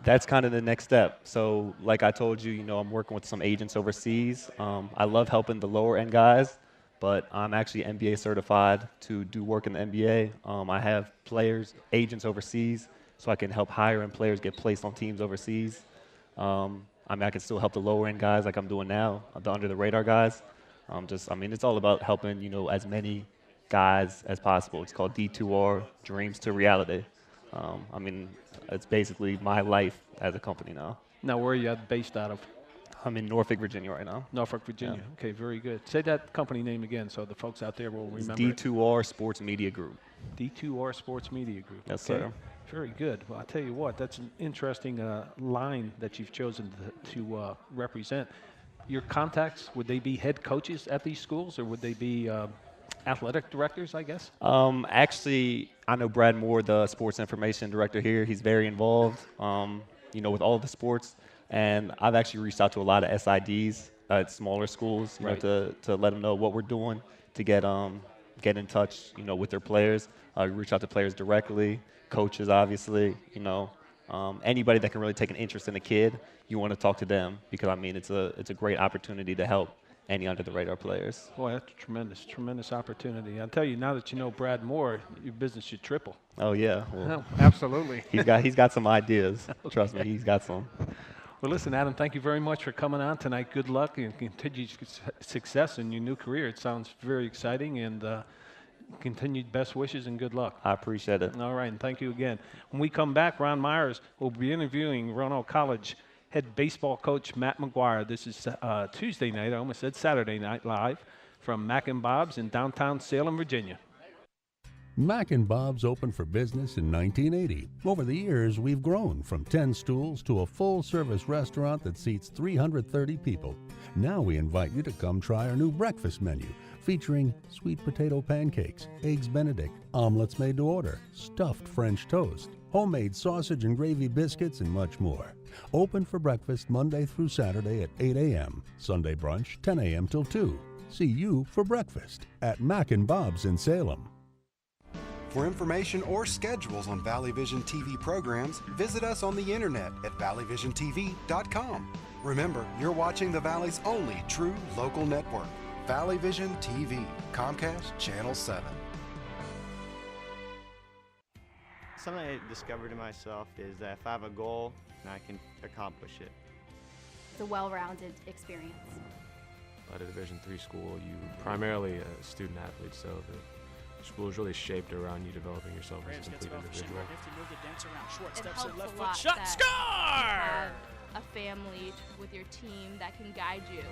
S23: That's kind of the next step. So like I told you, I'm working with some agents overseas. I love helping the lower end guys, but I'm actually NBA certified to do work in the NBA. I have agents overseas, so I can help higher end players get placed on teams overseas. I can still help the lower end guys like I'm doing now, the under the radar guys. It's all about helping, as many guys as possible. It's called D2R, Dreams to Reality. It's basically my life as a company now.
S3: Now, where are you based out of?
S23: I'm in Norfolk, Virginia right now.
S3: Norfolk, Virginia. Yeah. Okay, very good. Say that company name again so the folks out there will remember.
S23: D2R Sports Media Group.
S3: D2R Sports Media Group.
S23: Yes,
S3: okay.
S23: sir.
S3: Very good. Well, I'll tell you what, that's an interesting line that you've chosen to represent. Your contacts, would they be head coaches at these schools, or would they be athletic directors, I guess?
S23: Actually, I know Brad Moore, the sports information director here. He's very involved, with all of the sports. And I've actually reached out to a lot of SIDs at smaller schools,
S3: right,
S23: to let them know what we're doing to get in touch, with their players. Reach out to players directly, coaches, obviously, anybody that can really take an interest in a kid. You want to talk to them because it's a great opportunity to help any under the radar players.
S3: Boy, that's a tremendous opportunity. I'll tell you, now that you know Brad Moore, your business should triple.
S23: Oh yeah, well,
S3: absolutely.
S23: He's got some ideas. Trust me, he's got some.
S3: Well, listen, Adam, thank you very much for coming on tonight. Good luck and continued success in your new career. It sounds very exciting, and continued best wishes and good luck.
S23: I appreciate it.
S3: All right, and thank you again. When we come back, Ron Myers will be interviewing Roanoke College head baseball coach Matt McGuire. This is Tuesday night, I almost said Saturday night, live from Mac and Bob's in downtown Salem, Virginia.
S10: Mac and Bob's opened for business in 1980. Over the years, we've grown from 10 stools to a full-service restaurant that seats 330 people. Now we invite you to come try our new breakfast menu, featuring sweet potato pancakes, eggs Benedict, omelets made to order, stuffed French toast, homemade sausage and gravy biscuits, and much more. Open for breakfast Monday through Saturday at 8 a.m., Sunday brunch 10 a.m. till 2. See you for breakfast at Mac and Bob's in Salem.
S4: For information or schedules on Valley Vision TV programs, visit us on the internet at valleyvisiontv.com. Remember, you're watching the Valley's only true local network, Valley Vision TV, Comcast Channel 7.
S5: Something I discovered in myself is that if I have a goal, I can accomplish it.
S12: It's a well-rounded experience.
S11: At a Division III school, you're primarily a student athlete, so the school is really shaped around you developing yourself as a complete individual.
S12: It helps a lot that you have a family with your team that can guide you.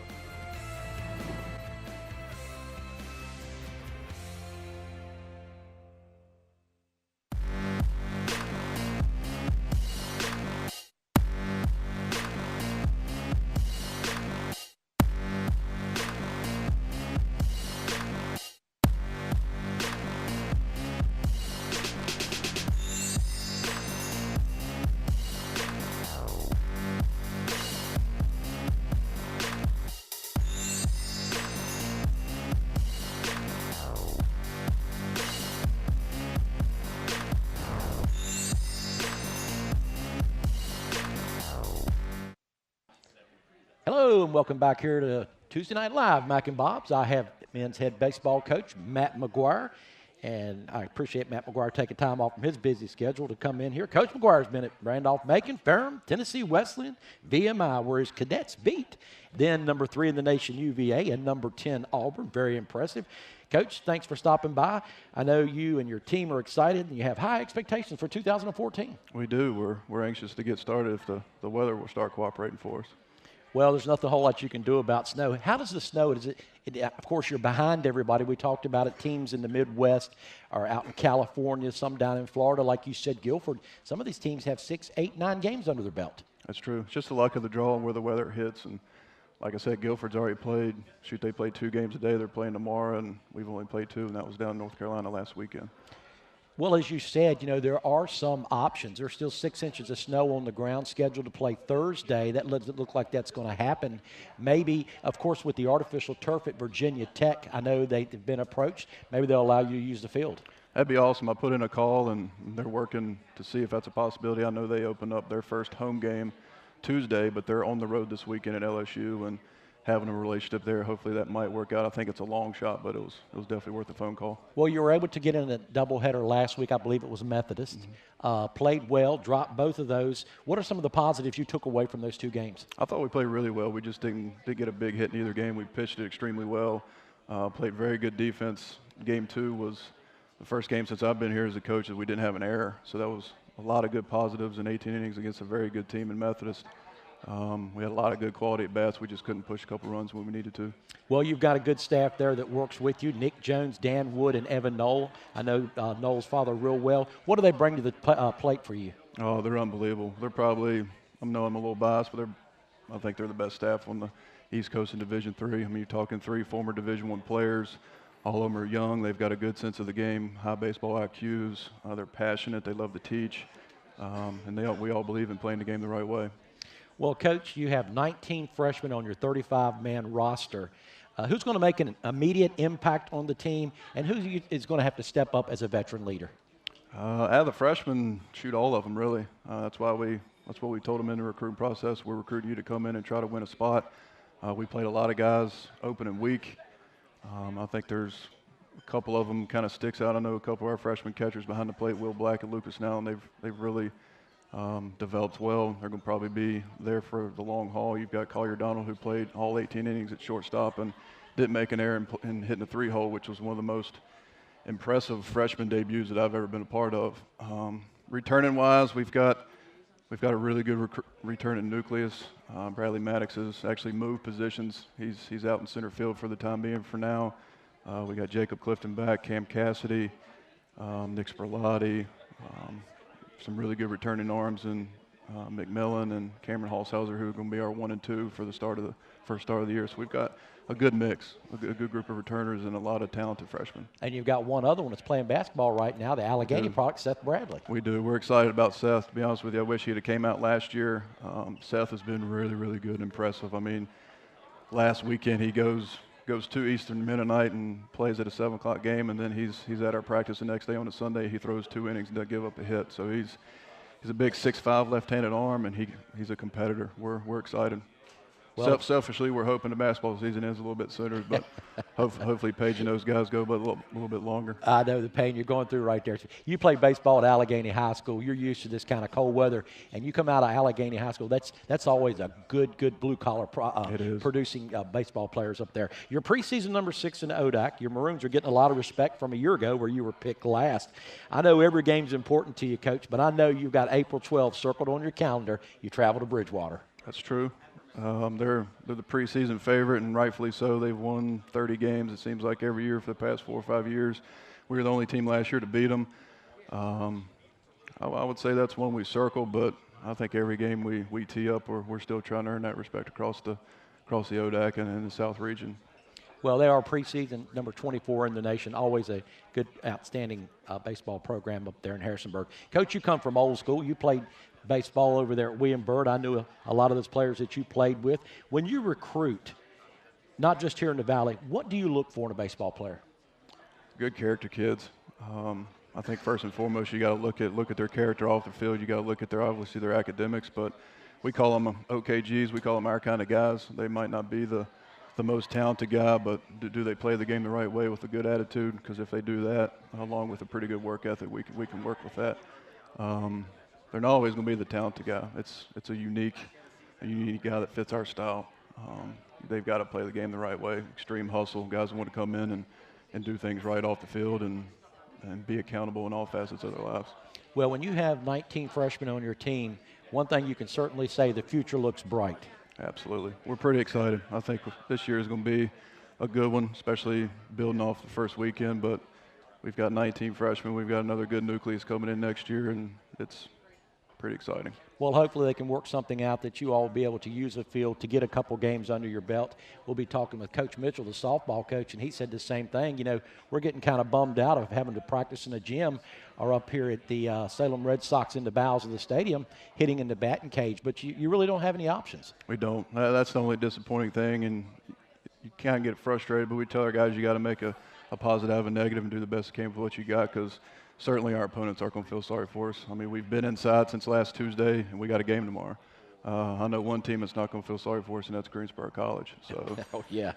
S1: Hello, and welcome back here to Tuesday Night Live, Mac and Bob's. I have men's head baseball coach, Matt McGuire, and I appreciate Matt McGuire taking time off from his busy schedule to come in here. Coach McGuire's been at Randolph-Macon, Ferrum, Tennessee Wesleyan, VMI, where his cadets beat then number 3 in the nation, UVA, and number 10, Auburn. Very impressive. Coach, thanks for stopping by. I know you and your team are excited, and you have high expectations for 2014.
S7: We do. We're anxious to get started if the weather will start cooperating for us.
S1: Well, there's nothing a whole lot you can do about snow. How does the snow, of course, you're behind everybody. We talked about it. Teams in the Midwest are out in California, some down in Florida. Like you said, Guilford, some of these teams have 6, 8, 9 games under their belt.
S7: That's true. It's just the luck of the draw and where the weather hits. And like I said, Guilford's already played. Shoot, they played 2 games a day. They're playing tomorrow, and we've only played 2, and that was down in North Carolina last weekend.
S1: Well, as you said, there are some options. There's still 6 inches of snow on the ground scheduled to play Thursday. That doesn't look like that's going to happen. Maybe, of course, with the artificial turf at Virginia Tech, I know they've been approached. Maybe they'll allow you to use the field.
S7: That'd be awesome. I put in a call, and they're working to see if that's a possibility. I know they opened up their first home game Tuesday, but they're on the road this weekend at LSU and having a relationship there. Hopefully that might work out. I think it's a long shot, but it was definitely worth a phone call.
S1: Well, you were able to get in a doubleheader last week. I believe it was Methodist. Played well, dropped both of those. What are some of the positives you took away from those 2 games?
S7: I thought we played really well. We just didn't get a big hit in either game. We pitched it extremely well, played very good defense. Game 2 was the first game since I've been here as a coach that we didn't have an error. So that was a lot of good positives in 18 innings against a very good team in Methodist. We had a lot of good quality at bats. We just couldn't push a couple runs when we needed to.
S1: Well, you've got a good staff there that works with you. Nick Jones, Dan Wood, and Evan Knoll. I know Knoll's father real well. What do they bring to the plate for you?
S7: Oh, they're unbelievable. They're probably, I know I'm a little biased, but I think they're the best staff on the East Coast in Division III. I mean, you're talking 3 former Division I players. All of them are young. They've got a good sense of the game, high baseball IQs. They're passionate. They love to teach. And we all believe in playing the game the right way.
S1: Well, Coach, you have 19 freshmen on your 35-man roster. Who's going to make an immediate impact on the team, and who is going to have to step up as a veteran leader?
S7: Out of the freshmen, shoot, all of them, really. That's what we told them in the recruiting process. We're recruiting you to come in and try to win a spot. We played a lot of guys open and weak. I think there's a couple of them kind of sticks out. I know a couple of our freshman catchers behind the plate, Will Black and Lucas Now, and they've really developed well. They're going to probably be there for the long haul. You've got Collier Donald, who played all 18 innings at shortstop and didn't make an error in hitting a 3-hole, which was one of the most impressive freshman debuts that I've ever been a part of. Returning-wise, we've got a really good returning nucleus. Bradley Maddox has actually moved positions. He's out in center field for the time being for now. We got Jacob Clifton back, Cam Cassidy, Nick Sperlotti, some really good returning arms, and McMillan and Cameron Halshauser, who are going to be our 1 and 2 for the first start of the year. So we've got a good mix, a good group of returners, and a lot of talented freshmen.
S1: And you've got one other one that's playing basketball right now, the Allegheny product, Seth Bradley.
S7: We do. We're excited about Seth. To be honest with you, I wish he had came out last year. Seth has been really, really good and impressive. I mean, last weekend he goes 2 Eastern Mennonite and plays at a 7 o'clock game, and then he's at our practice the next day on a Sunday. He throws 2 innings and doesn't give up a hit. So he's a big 6'5" left-handed arm, and he's a competitor. We're excited. Well, selfishly, we're hoping the basketball season ends a little bit sooner, but hopefully Paige and those guys go a little bit longer.
S1: I know the pain you're going through right there. You play baseball at Allegheny High School. You're used to this kind of cold weather, and you come out of Allegheny High School. That's always a good blue-collar producing baseball players up there. You're preseason number 6 in ODAC. Your Maroons are getting a lot of respect from a year ago where you were picked last. I know every game's important to you, Coach, but I know you've got April 12th circled on your calendar. You travel to Bridgewater.
S7: That's true. They're the preseason favorite, and rightfully so. They've won 30 games, it seems like, every year for the past 4 or 5 years. We were the only team last year to beat them. I would say that's one we circle, but I think every game we tee up, we're still trying to earn that respect across the ODAC and in the South region.
S1: Well, they are preseason number 24 in the nation, always a good, outstanding baseball program up there in Harrisonburg. Coach, you come from old school. You played baseball over there at William Byrd. I knew a lot of those players that you played with. When you recruit, not just here in the Valley, what do you look for in a baseball player?
S7: Good character kids. I think first and foremost you got to look at their character off the field. You got to look at obviously their academics, but we call them OKGs. We call them our kind of guys. They might not be the most talented guy, but do they play the game the right way with a good attitude? Because if they do that, along with a pretty good work ethic, we can work with that. They're not always going to be the talented guy. It's a unique guy that fits our style. They've got to play the game the right way. Extreme hustle, guys want to come in do things right off the field and be accountable in all facets of their lives.
S1: Well, when you have 19 freshmen on your team, one thing you can certainly say, the future looks bright.
S7: Absolutely. We're pretty excited. I think this year is going to be a good one, especially building off the first weekend. But we've got 19 freshmen. We've got another good nucleus coming in next year, and it's pretty exciting.
S1: Well, hopefully they can work something out that you all will be able to use the field to get a couple games under your belt. We'll be talking with Coach Mitchell, the softball coach, and he said the same thing. You know, we're getting kind of bummed out of having to practice in a gym or up here at the Salem Red Sox in the bowels of the stadium hitting in the batting cage, but you really don't have any options.
S7: We don't. That's the only disappointing thing, and you can't get frustrated, but we tell our guys you got to make a positive out of a negative and do the best you can with what you got, because certainly our opponents aren't going to feel sorry for us. I mean, we've been inside since last Tuesday, and we got a game tomorrow. I know one team that's not going to feel sorry for us, and that's Greensboro College. So.
S1: Oh, yeah.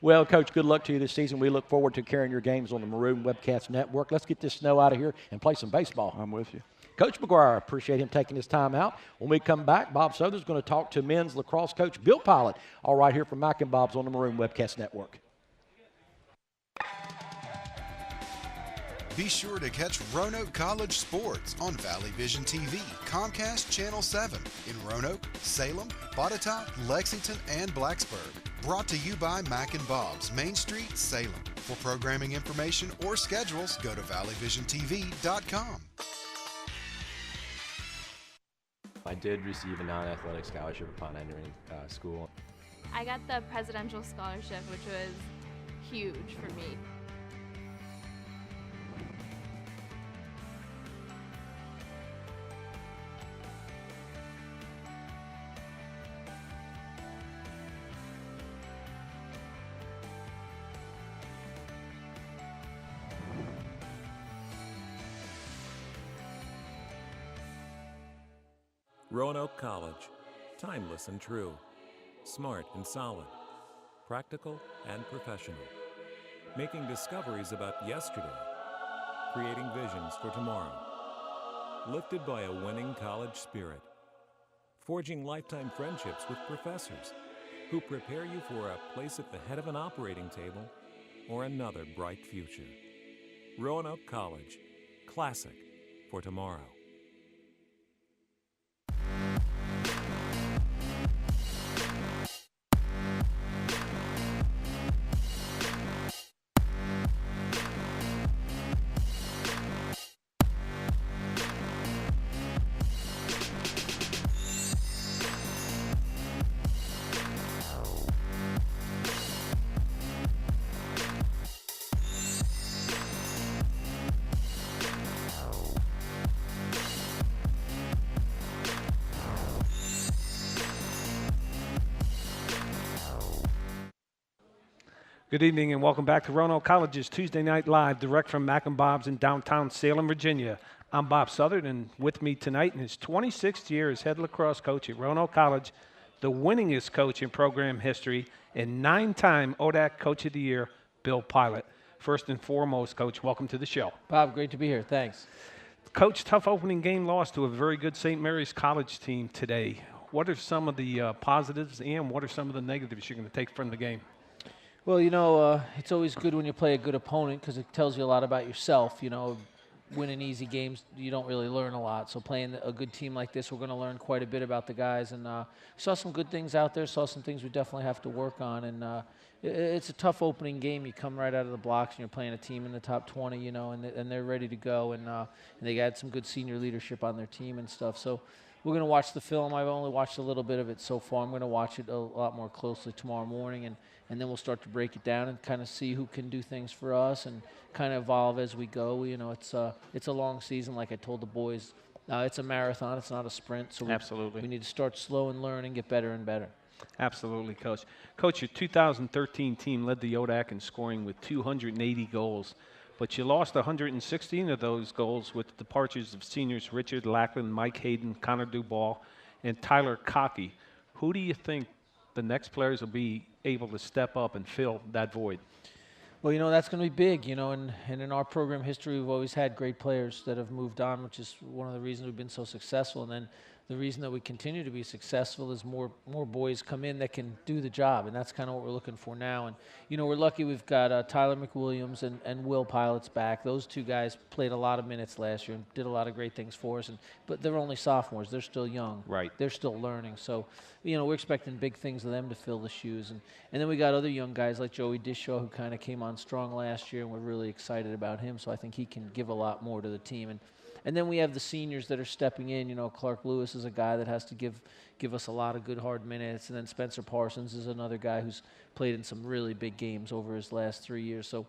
S1: Well, Coach, good luck to you this season. We look forward to carrying your games on the Maroon Webcast Network. Let's get this snow out of here and play some baseball.
S7: I'm with you.
S1: Coach McGuire, appreciate him taking his time out. When we come back, Bob Souther's going to talk to men's lacrosse coach Bill Pilot, all right here from Mac and Bob's on the Maroon Webcast Network.
S4: Be sure to catch Roanoke College Sports on Valley Vision TV, Comcast Channel 7 in Roanoke, Salem, Botetourt, Lexington, and Blacksburg. Brought to you by Mac and Bob's, Main Street, Salem. For programming information or schedules, go to valleyvisiontv.com.
S8: I did receive a non-athletic scholarship upon entering school.
S12: I got the presidential scholarship, which was huge for me.
S13: Roanoke College, timeless and true, smart and solid, practical and professional, making discoveries about yesterday, creating visions for tomorrow, lifted by a winning college spirit, forging lifetime friendships with professors who prepare you for a place at the head of an operating table or another bright future. Roanoke College, classic for tomorrow.
S3: Good evening and welcome back to Roanoke College's Tuesday Night Live, direct from Mac and Bob's in downtown Salem, Virginia. I'm Bob Southern, and with me tonight in his 26th year as head lacrosse coach at Roanoke College, the winningest coach in program history, and 9-time ODAC Coach of the Year, Bill Pilot. First and foremost, Coach, welcome to the show.
S9: Bob, great to be here. Thanks.
S3: Coach, tough opening game loss to a very good St. Mary's College team today. What are some of the positives and what are some of the negatives you're going to take from the game?
S9: Well, you know, it's always good when you play a good opponent because it tells you a lot about yourself. You know, winning easy games, you don't really learn a lot. So playing a good team like this, we're going to learn quite a bit about the guys. And saw some good things out there, saw some things we definitely have to work on. And it's a tough opening game. You come right out of the blocks and you're playing a team in the top 20, you know, and they're ready to go. And they got some good senior leadership on their team and stuff. So we're going to watch the film. I've only watched a little bit of it so far. I'm going to watch it a lot more closely tomorrow morning, and then we'll start to break it down and kind of see who can do things for us and kind of evolve as we go. You know, it's a long season, like I told the boys. It's a marathon. It's not a sprint. So
S3: Absolutely.
S9: We need to start slow and learn and get better and better.
S3: Absolutely, Coach. Coach, your 2013 team led the ODAC in scoring with 280 goals. But you lost 116 of those goals with the departures of seniors Richard Lackland, Mike Hayden, Connor Dubois, and Tyler Cockey. Who do you think the next players will be able to step up and fill that void?
S9: Well, you know, that's going to be big, you know, and in our program history, we've always had great players that have moved on, which is one of the reasons we've been so successful. And then the reason that we continue to be successful is more boys come in that can do the job, and that's kind of what we're looking for now. And we're lucky we've got Tyler McWilliams and Will Pilots back. Those two guys played a lot of minutes last year and did a lot of great things for us. But they're only sophomores; they're still young.
S3: Right.
S9: They're still learning. So, we're expecting big things of them to fill the shoes. And then we got other young guys like Joey Dishaw, who kind of came on strong last year, and we're really excited about him. So I think he can give a lot more to the team. And then we have the seniors that are stepping in. Clark Lewis is a guy that has to give us a lot of good hard minutes. And then Spencer Parsons is another guy who's played in some really big games over his last 3 years. So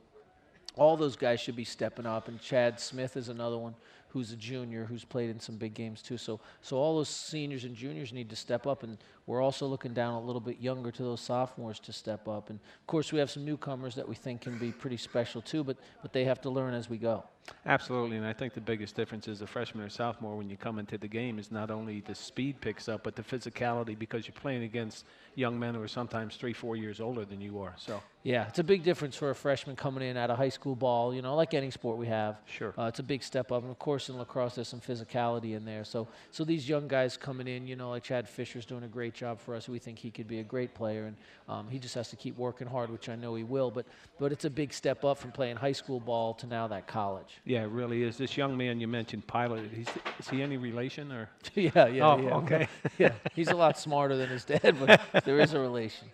S9: all those guys should be stepping up. And Chad Smith is another one who's a junior who's played in some big games too. So all those seniors and juniors need to step up. And we're also looking down a little bit younger to those sophomores to step up. And, of course, we have some newcomers that we think can be pretty special too, but they have to learn as we go.
S3: Absolutely, and I think the biggest difference is a freshman or sophomore when you come into the game is not only the speed picks up, but the physicality, because you're playing against young men who are sometimes 3-4 years older than you are. So
S9: yeah, it's a big difference for a freshman coming in out of high school ball, like any sport we have.
S3: Sure.
S9: It's a big step up, and of course in lacrosse there's some physicality in there. So these young guys coming in, like Chad Fisher's doing a great job for us. We think he could be a great player, and he just has to keep working hard, which I know he will. But it's a big step up from playing high school ball to now that college.
S3: Yeah, it really is. This young man you mentioned, Pilot, is he any relation or?
S9: Yeah.
S3: Oh,
S9: yeah.
S3: okay.
S9: Yeah, he's a lot smarter than his dad, but there is a relation.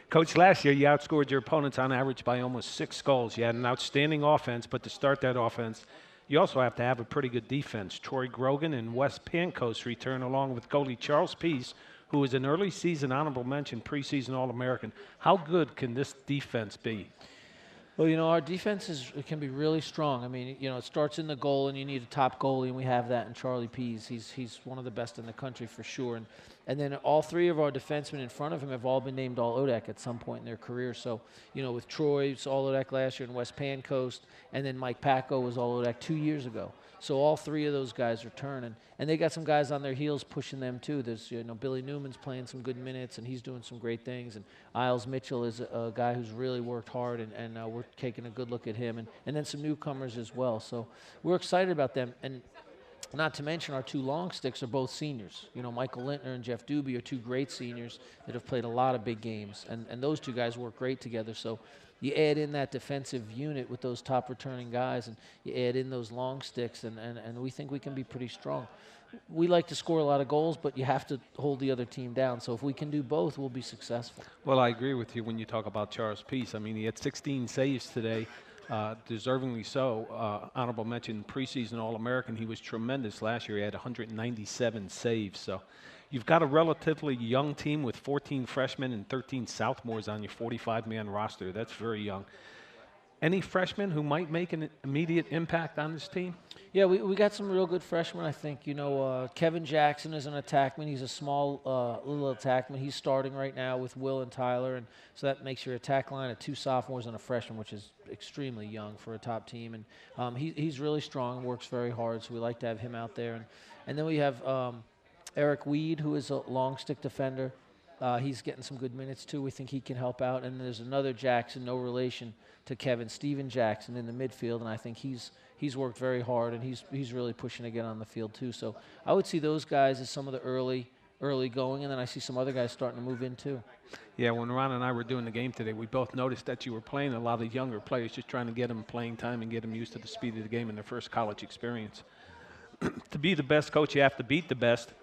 S3: Coach, last year you outscored your opponents on average by almost 6 goals. You had an outstanding offense, but to start that offense, you also have to have a pretty good defense. Troy Grogan and Wes Pankos return along with goalie Charles Peace, who is an early season honorable mention preseason All-American. How good can this defense be?
S9: Well, our defense can be really strong. I mean, it starts in the goal, and you need a top goalie, and we have that in Charlie Pease. He's one of the best in the country for sure. And then all 3 of our defensemen in front of him have all been named All-ODAC at some point in their career. So, with Troy, it's All-ODAC last year, and West Pancoast, and then Mike Packo was All-ODAC 2 years ago. So all 3 of those guys return, and they got some guys on their heels pushing them too. There's Billy Newman's playing some good minutes, and he's doing some great things. And Isles Mitchell is a guy who's really worked hard, and we're taking a good look at him. And then some newcomers as well. So we're excited about them. And not to mention our 2 long sticks are both seniors. Michael Lintner and Jeff Doobie are 2 great seniors that have played a lot of big games, and those 2 guys work great together. So you add in that defensive unit with those top returning guys, and you add in those long sticks, and we think we can be pretty strong. We like to score a lot of goals, but you have to hold the other team down. So if we can do both, we'll be successful.
S3: Well, I agree with you when you talk about Charles Peace. I mean, he had 16 saves today, deservingly so. Honorable mention, preseason All-American. He was tremendous last year. He had 197 saves. So you've got a relatively young team with 14 freshmen and 13 sophomores on your 45-man roster. That's very young. Any freshmen who might make an immediate impact on this team?
S9: Yeah, we got some real good freshmen, I think. Kevin Jackson is an attackman. He's a small little attackman. He's starting right now with Will and Tyler, and so that makes your attack line of 2 sophomores and a freshman, which is extremely young for a top team. And he's really strong and works very hard, so we like to have him out there. And then we have Eric Weed, who is a long stick defender. He's getting some good minutes too. We think he can help out. And there's another Jackson, no relation to Kevin, Steven Jackson in the midfield, and I think he's worked very hard, and he's really pushing to get on the field too. So I would see those guys as some of the early going, and then I see some other guys starting to move in too.
S3: Yeah, when Ron and I were doing the game today, we both noticed that you were playing a lot of younger players, just trying to get them playing time and get them used to the speed of the game in their first college experience. To be the best coach, you have to beat the best.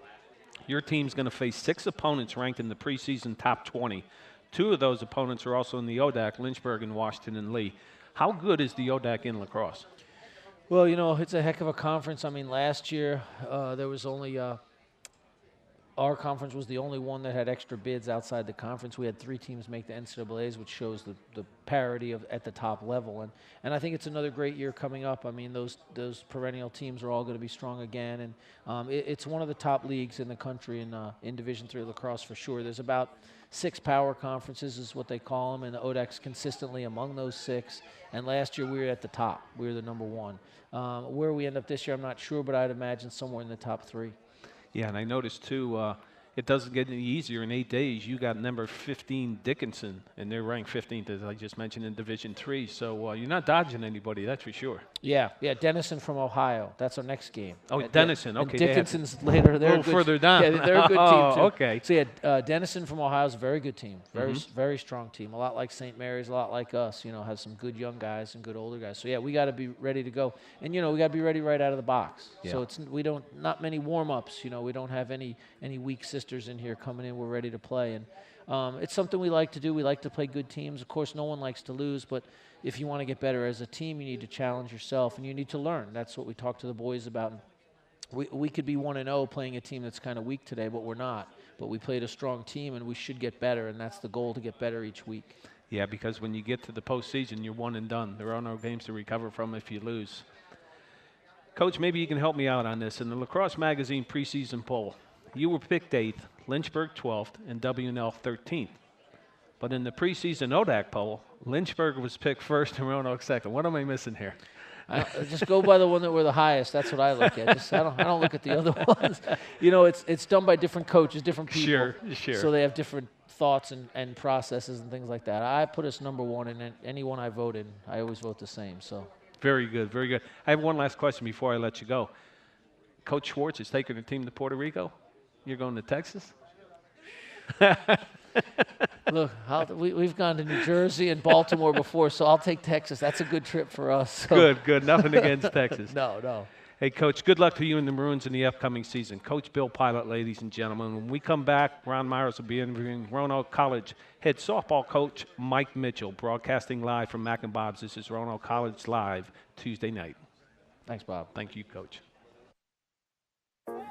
S3: Your team's going to face 6 opponents ranked in the preseason top 20. 2 of those opponents are also in the ODAC, Lynchburg and Washington and Lee. How good is the ODAC in lacrosse?
S9: Well, it's a heck of a conference. I mean, last year there was only our conference was the only one that had extra bids outside the conference. We had 3 teams make the NCAAs, which shows the parity at the top level. And I think it's another great year coming up. I mean, those perennial teams are all going to be strong again. And it's one of the top leagues in the country in Division III lacrosse for sure. There's about 6 power conferences is what they call them, and the ODAC's consistently among those 6. And last year we were at the top. We were the number 1. Where we end up this year, I'm not sure, but I'd imagine somewhere in the top 3.
S3: Yeah, and I noticed too, it doesn't get any easier in 8 days. You got number 15 Dickinson, and they're ranked 15th, as I just mentioned, in Division III. So you're not dodging anybody, that's for sure.
S9: Yeah, Denison from Ohio. That's our next game.
S3: Oh, Denison. Okay,
S9: and Dickinson's later. They're
S3: a little further down.
S9: Yeah, they're a good team too.
S3: Okay.
S9: So Denison from Ohio is a very good team. Very strong team. A lot like St. Mary's, a lot like us. Has some good young guys and good older guys. So yeah, we got to be ready to go, and we got to be ready right out of the box.
S3: Yeah.
S9: So not many warm-ups. We don't have any weak sisters in here coming in. We're ready to play, and it's something we like to do. We like to play good teams. Of course, no one likes to lose, but if you want to get better as a team, you need to challenge yourself, and you need to learn. That's what we talk to the boys about. We could be 1-0 playing a team that's kind of weak today, but we're not. But we played a strong team, and we should get better, and that's the goal, to get better each week.
S3: Yeah, because when you get to the postseason, you're one and done. There are no games to recover from if you lose. Coach, maybe you can help me out on this. In the Lacrosse Magazine preseason poll, you were picked 8th, Lynchburg 12th, and WNL 13th. But in the preseason ODAC poll, Lynchburg was picked first and Roanoke second. What am I missing here?
S9: Just go by the one that were the highest. That's what I look at. I don't look at the other ones. It's done by different coaches, different people.
S3: Sure.
S9: So they have different thoughts and processes and things like that. I put us number 1, and anyone I vote in, I always vote the same. So.
S3: Very good, very good. I have one last question before I let you go. Coach Schwartz is taking the team to Puerto Rico. You're going to Texas?
S9: Look, we've gone to New Jersey and Baltimore before, so I'll take Texas. That's a good trip for us. So.
S3: Good. Nothing against Texas.
S9: No.
S3: Hey, Coach, good luck to you and the Maroons in the upcoming season. Coach Bill Pilot, ladies and gentlemen. When we come back, Ron Myers will be interviewing Roanoke College head softball coach Mike Mitchell, broadcasting live from Mac and Bob's. This is Roanoke College Live, Tuesday night.
S9: Thanks, Bob.
S3: Thank you, Coach.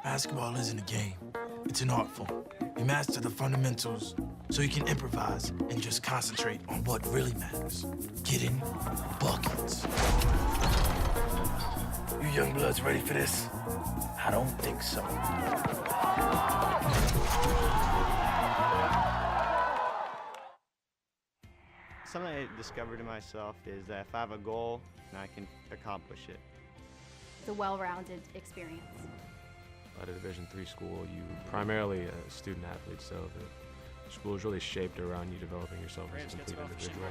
S14: Basketball isn't a game. It's an art form. You master the fundamentals so you can improvise and just concentrate on what really matters. Getting buckets. You young bloods ready for this? I don't think so.
S5: Something I discovered in myself is that if I have a goal, then I can accomplish it.
S12: It's a well-rounded experience.
S11: At a Division III school, you primarily a student athlete, so the school is really shaped around you developing yourself as a complete individual.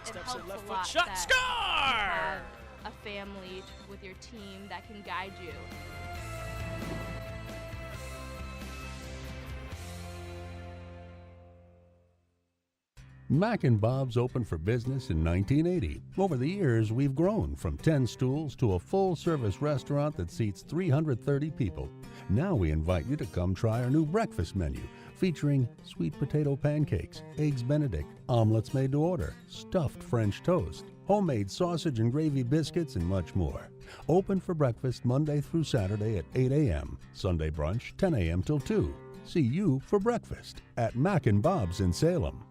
S12: It helps a lot that you have a family with your team that can guide you.
S10: Mac and Bob's opened for business in 1980. Over the years, we've grown from 10 stools to a full-service restaurant that seats 330 people. Now we invite you to come try our new breakfast menu, featuring sweet potato pancakes, eggs Benedict, omelets made to order, stuffed French toast, homemade sausage and gravy biscuits, and much more. Open for breakfast Monday through Saturday at 8 a.m., Sunday brunch 10 a.m. till 2. See you for breakfast at Mac and Bob's in Salem.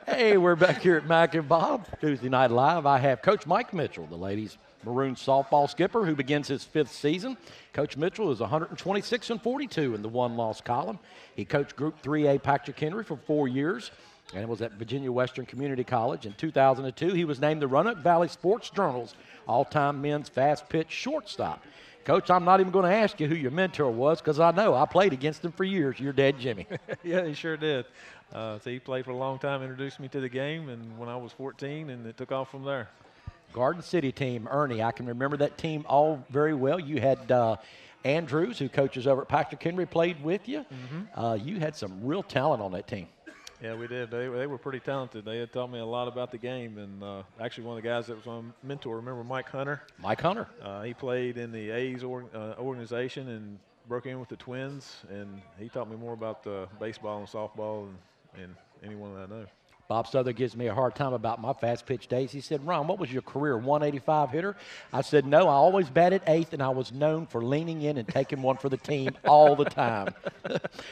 S1: Hey, we're back here at Mac and Bob, Tuesday Night Live. I have Coach Mike Mitchell, the ladies' Maroon softball skipper, who begins his 5th season. Coach Mitchell is 126-42 in the one-loss column. He coached Group 3A Patrick Henry for 4 years and was at Virginia Western Community College. In 2002, he was named the Roanoke Valley Sports Journal's all-time men's fast-pitch shortstop. Coach, I'm not even going to ask you who your mentor was because I know I played against him for years, your dad, Jimmy.
S15: Yeah, he sure did. So he played for a long time, introduced me to the game, and when I was 14, and it took off from there.
S1: Garden City team, Ernie, I can remember that team all very well. You had Andrews, who coaches over at Patrick Henry, played with you.
S15: Mm-hmm.
S1: You had some real talent on that team.
S15: Yeah, we did. They were pretty talented. They had taught me a lot about the game, and actually one of the guys that was my mentor, remember Mike Hunter?
S1: Mike Hunter.
S15: He played in the A's organization and broke in with the Twins, and he taught me more about baseball and softball and anyone that I know.
S1: Bob Souther gives me a hard time about my fast pitch days. He said, Ron, what was your career, 185 hitter? I said, no, I always batted eighth, and I was known for leaning in and taking one for the team all the time.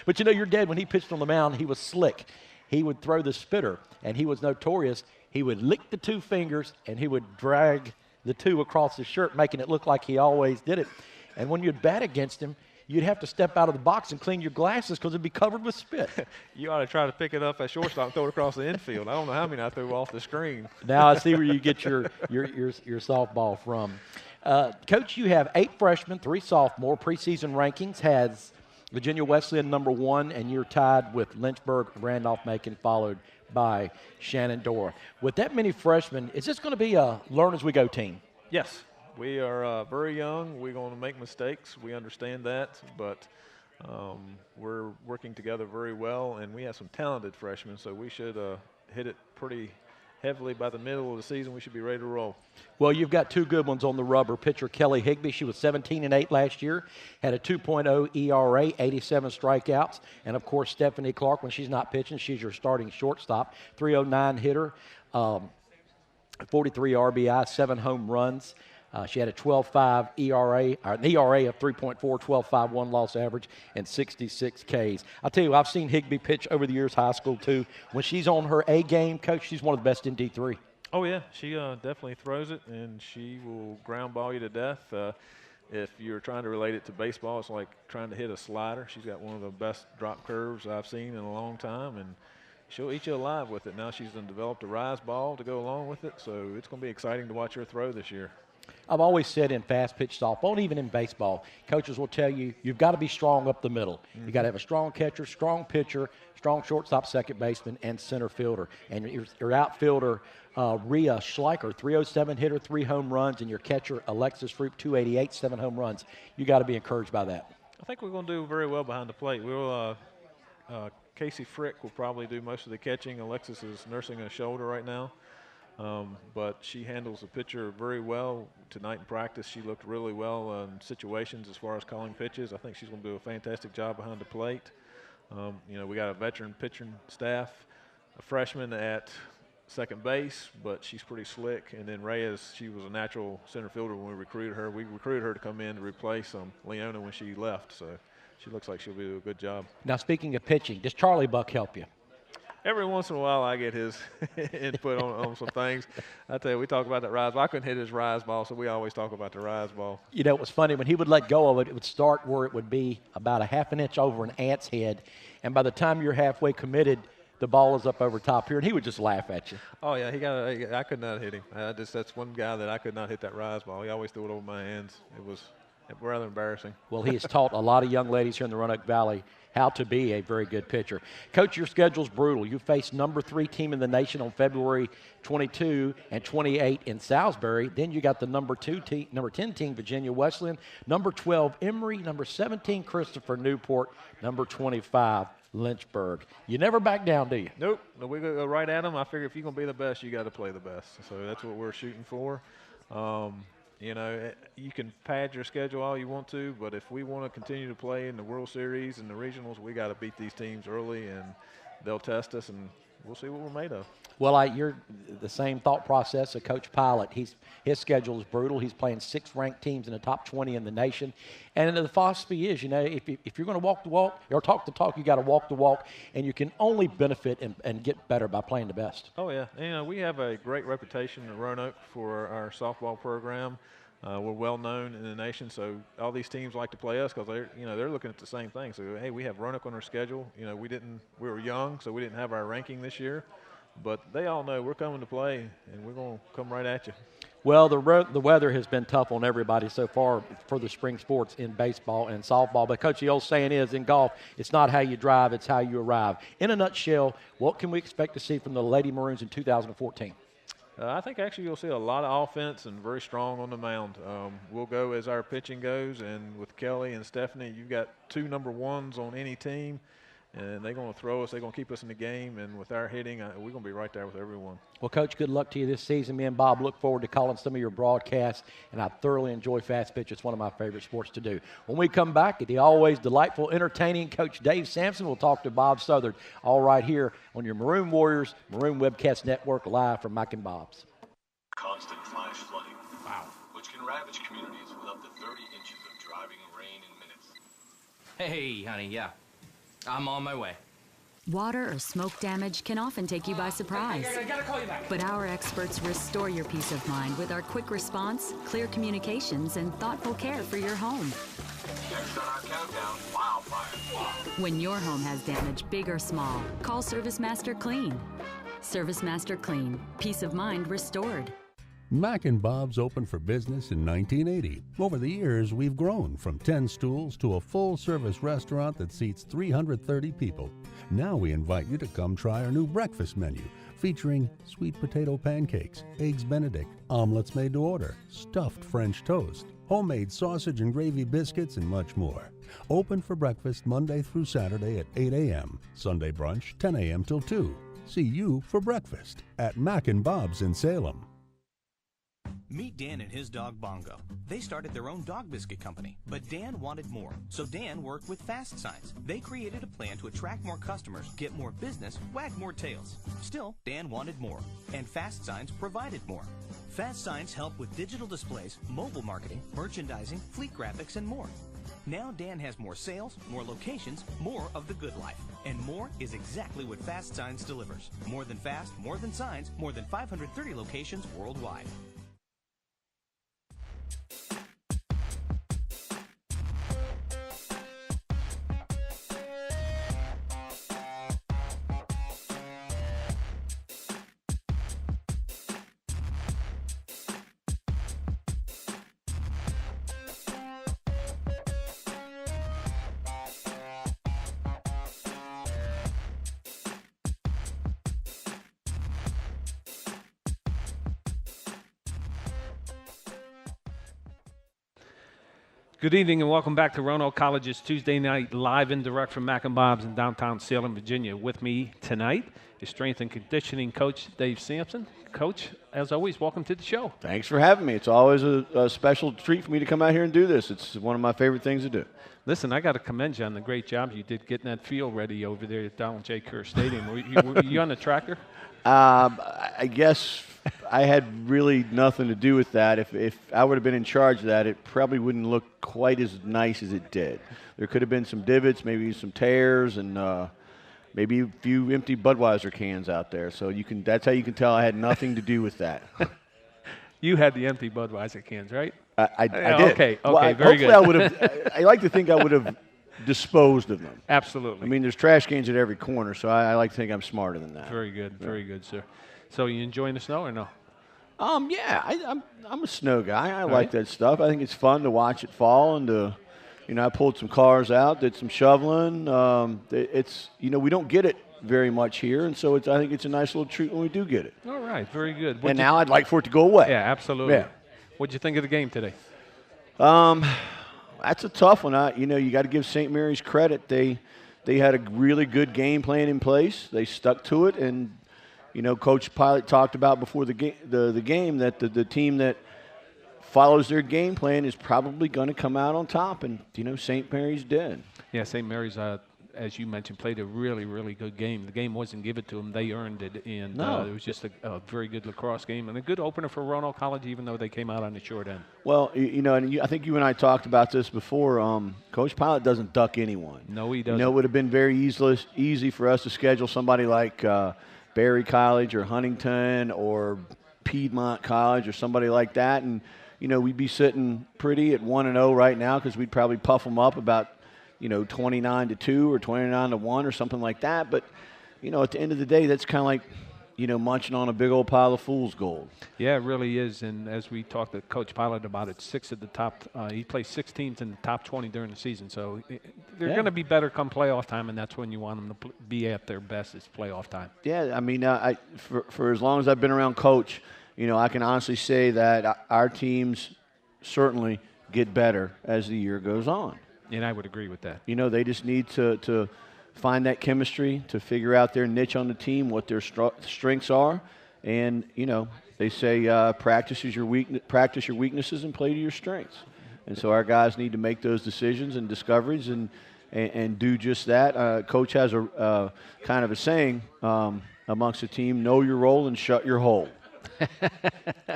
S1: But, you know, your dad, when he pitched on the mound, he was slick. He would throw the spitter, and he was notorious. He would lick the two fingers, and he would drag the two across his shirt, making it look like he always did it. And when you'd bat against him, you'd have to step out of the box and clean your glasses because it'd be covered with spit.
S15: You ought to try to pick it up at shortstop and throw it across the infield. I don't know how many I threw off the screen.
S1: Now I see where you get your softball from. Coach, you have 8 freshmen, 3 sophomore. Preseason rankings has Virginia Wesleyan #1, and you're tied with Lynchburg, Randolph-Macon, followed by Shenandoah. With that many freshmen, is this going to be a learn-as-we-go team?
S15: Yes. We are very young. We're going to make mistakes. We understand that, but we're working together very well, and we have some talented freshmen, so we should hit it pretty heavily by the middle of the season. We should be ready to roll.
S1: Well, you've got 2 good ones on the rubber. Pitcher Kelly Higbee, she was 17-8 last year, had a 2.0 ERA, 87 strikeouts, and of course Stephanie Clark, when she's not pitching, she's your starting shortstop, 309 hitter, 43 RBI, 7 home runs. She had a 12.5 ERA, or an ERA of 3.4, 12.5 one-loss average, and 66 Ks. I'll tell you, I've seen Higbee pitch over the years, high school too. When she's on her A game, Coach, she's one of the best in D3.
S15: Oh, yeah. She definitely throws it, and she will ground ball you to death. If you're trying to relate it to baseball, it's like trying to hit a slider. She's got one of the best drop curves I've seen in a long time, and she'll eat you alive with it. Now she's developed a rise ball to go along with it, so it's going to be exciting to watch her throw this year.
S1: I've always said in fast pitch softball, and even in baseball, coaches will tell you, you've got to be strong up the middle. You've got to have a strong catcher, strong pitcher, strong shortstop, second baseman, and center fielder. And your outfielder, Rhea Schleicher, 307 hitter, 3 home runs, and your catcher, Alexis Fruit, 288, 7 home runs. You got to be encouraged by that.
S15: I think we're going to do very well behind the plate. We'll Casey Frick will probably do most of the catching. Alexis is nursing a shoulder right now. But she handles the pitcher very well. Tonight in practice, she looked really well in situations as far as calling pitches. I think she's going to do a fantastic job behind the plate. You know, we got a veteran pitching staff, a freshman at second base, but she's pretty slick. And then Reyes, she was a natural center fielder when we recruited her. We recruited her to come in to replace Leona when she left. So she looks like she'll do a good job.
S1: Now, speaking of pitching, does Charlie Buck help you?
S15: Every once in a while, I get his input on some things. I tell you, we talk about that rise ball. I couldn't hit his rise ball, so we always talk about the rise ball.
S1: You know, it was funny. When he would let go of it, it would start where it would be about a half an inch over an ant's head, and by the time you're halfway committed, the ball is up over top here, and he would just laugh at you.
S15: Oh, yeah, I could not hit him. That's one guy that I could not hit that rise ball. He always threw it over my hands. It was rather embarrassing.
S1: Well, he has taught a lot of young ladies here in the Roanoke Valley how to be a very good pitcher. Coach, your schedule's brutal. You face #3 team in the nation on February 22 and 28 in Salisbury. Then you got the number 10 team, Virginia Wesleyan, number 12, Emory, number 17, Christopher Newport, number 25, Lynchburg. You never back down, do you?
S15: Nope. No, we go right at them. I figure if you're going to be the best, you got to play the best. So that's what we're shooting for. You know, you can pad your schedule all you want to, but if we want to continue to play in the World Series and the regionals, we got to beat these teams early, and they'll test us, and we'll see what we're made of.
S1: Well, you're the same thought process of Coach Pilot. His schedule is brutal. He's playing 6 ranked teams in the top 20 in the nation. And the philosophy is, you know, if you're going to walk the walk or talk the talk, you got to walk the walk, and you can only benefit and get better by playing the best.
S15: Oh, yeah. And, you know, we have a great reputation in Roanoke for our softball program. We're well known in the nation, so all these teams like to play us because they're looking at the same thing. So, hey, we have Roanoke on our schedule. You know, we were young, so we didn't have our ranking this year. But they all know we're coming to play, and we're going to come right at you.
S1: Well, the weather has been tough on everybody so far for the spring sports in baseball and softball. But, Coach, the old saying is, in golf, it's not how you drive, it's how you arrive. In a nutshell, what can we expect to see from the Lady Maroons in 2014?
S15: I think actually you'll see a lot of offense and very strong on the mound. We'll go as our pitching goes, and with Kelly and Stephanie, you've got 2 number 1s on any team, and they're going to throw us. They're going to keep us in the game, and with our hitting, we're going to be right there with everyone.
S1: Well, Coach, good luck to you this season. Me and Bob look forward to calling some of your broadcasts, and I thoroughly enjoy fast pitch. It's one of my favorite sports to do. When we come back, the always delightful, entertaining Coach Dave Sampson will talk to Bob Southard, all right here on your Maroon Warriors, Maroon Webcast Network, live from Mac and Bob's.
S16: Constant flash flooding. Wow. Which can ravage communities with up to 30 inches of driving rain in minutes.
S17: Hey, honey, yeah. I'm on my way.
S18: Water or smoke damage can often take you by surprise.
S17: I gotta call you back.
S18: But our experts restore your peace of mind with our quick response, clear communications, and thoughtful care for your home.
S16: Next on our countdown, wildfire.
S18: When your home has damage, big or small, call Service Master Clean. Service Master Clean. Peace of mind restored.
S10: Mac and Bob's opened for business in 1980. Over the years, we've grown from 10 stools to a full-service restaurant that seats 330 people. Now we invite you to come try our new breakfast menu, featuring sweet potato pancakes, eggs Benedict, omelets made to order, stuffed French toast, homemade sausage and gravy biscuits, and much more. Open for breakfast Monday through Saturday at 8 a.m., Sunday brunch 10 a.m. till 2. See you for breakfast at Mac and Bob's in Salem.
S22: Meet Dan and his dog Bongo. They started their own dog biscuit company, but Dan wanted more, so Dan worked with Fast Signs. They created a plan to attract more customers, get more business, wag more tails. Still, Dan wanted more, and Fast Signs provided more. Fast Signs help with digital displays, mobile marketing, merchandising, fleet graphics, and more. Now Dan has more sales, more locations, more of the good life. And more is exactly what Fast Signs delivers. More than fast, more than signs, more than 530 locations worldwide.
S3: Good evening and welcome back to Roanoke College's Tuesday night live and direct from Mac and Bob's in downtown Salem, Virginia. With me tonight is strength and conditioning coach Dave Sampson. Coach, as always, welcome to the show.
S24: Thanks for having me. It's always a special treat for me to come out here and do this. It's one of my favorite things to do.
S3: Listen, I got to commend you on the great job you did getting that field ready over there at Donald J. Kerr Stadium. Were you on the tractor?
S24: I guess I had really nothing to do with that. If I would have been in charge of that, it probably wouldn't look quite as nice as it did. There could have been some divots, maybe some tears, and maybe a few empty Budweiser cans out there. So that's how you can tell I had nothing to do with that.
S3: You had the empty Budweiser cans, right?
S24: I did.
S3: Okay,
S24: well,
S3: very good.
S24: I like to think I would have disposed of them.
S3: Absolutely.
S24: I mean, there's trash cans at every corner, so I like to think I'm smarter than that.
S3: Very good, very good, sir. So you enjoying the snow or no?
S24: Yeah, I'm a snow guy. I like that stuff. I think it's fun to watch it fall and to, I pulled some cars out, did some shoveling. We don't get it very much here, and so I think it's a nice little treat when we do get it.
S3: All right, very good.
S24: And now I'd like for it to go away.
S3: Yeah, absolutely.
S24: Yeah.
S3: What'd you think of the game today?
S24: That's a tough one. You got to give St. Mary's credit. They had a really good game plan in place. They stuck to it, and Coach Pilot talked about before the game that the team that follows their game plan is probably going to come out on top, and St. Mary's did.
S3: Yeah, St. Mary's, as you mentioned, played a really, really good game. The game wasn't given to them; they earned it, and it was just a very good lacrosse game and a good opener for Roanoke College, even though they came out on the short end.
S24: Well, I think you and I talked about this before. Coach Pilot doesn't duck anyone.
S3: No, he doesn't.
S24: It would have been very easy for us to schedule somebody like Berry College or Huntington or Piedmont College or somebody like that, and we'd be sitting pretty at 1-0 right now because we'd probably puff them up about 29-2 or 29-1 or something like that. But at the end of the day, that's kind of like munching on a big old pile of fool's gold.
S3: Yeah, it really is. And as we talked to Coach Pilot about it, 6 of the top, he plays 6 teams in the top 20 during the season. So they're going to be better come playoff time, and that's when you want them to be at their best is playoff time.
S24: Yeah, I mean, for as long as I've been around Coach, I can honestly say that our teams certainly get better as the year goes on.
S3: And I would agree with that.
S24: They just need to find that chemistry, to figure out their niche on the team, what their strengths are. And, you know, they say practice your weaknesses and play to your strengths. And so our guys need to make those decisions and discoveries and do just that. Coach has a kind of a saying amongst the team: know your role and shut your hole.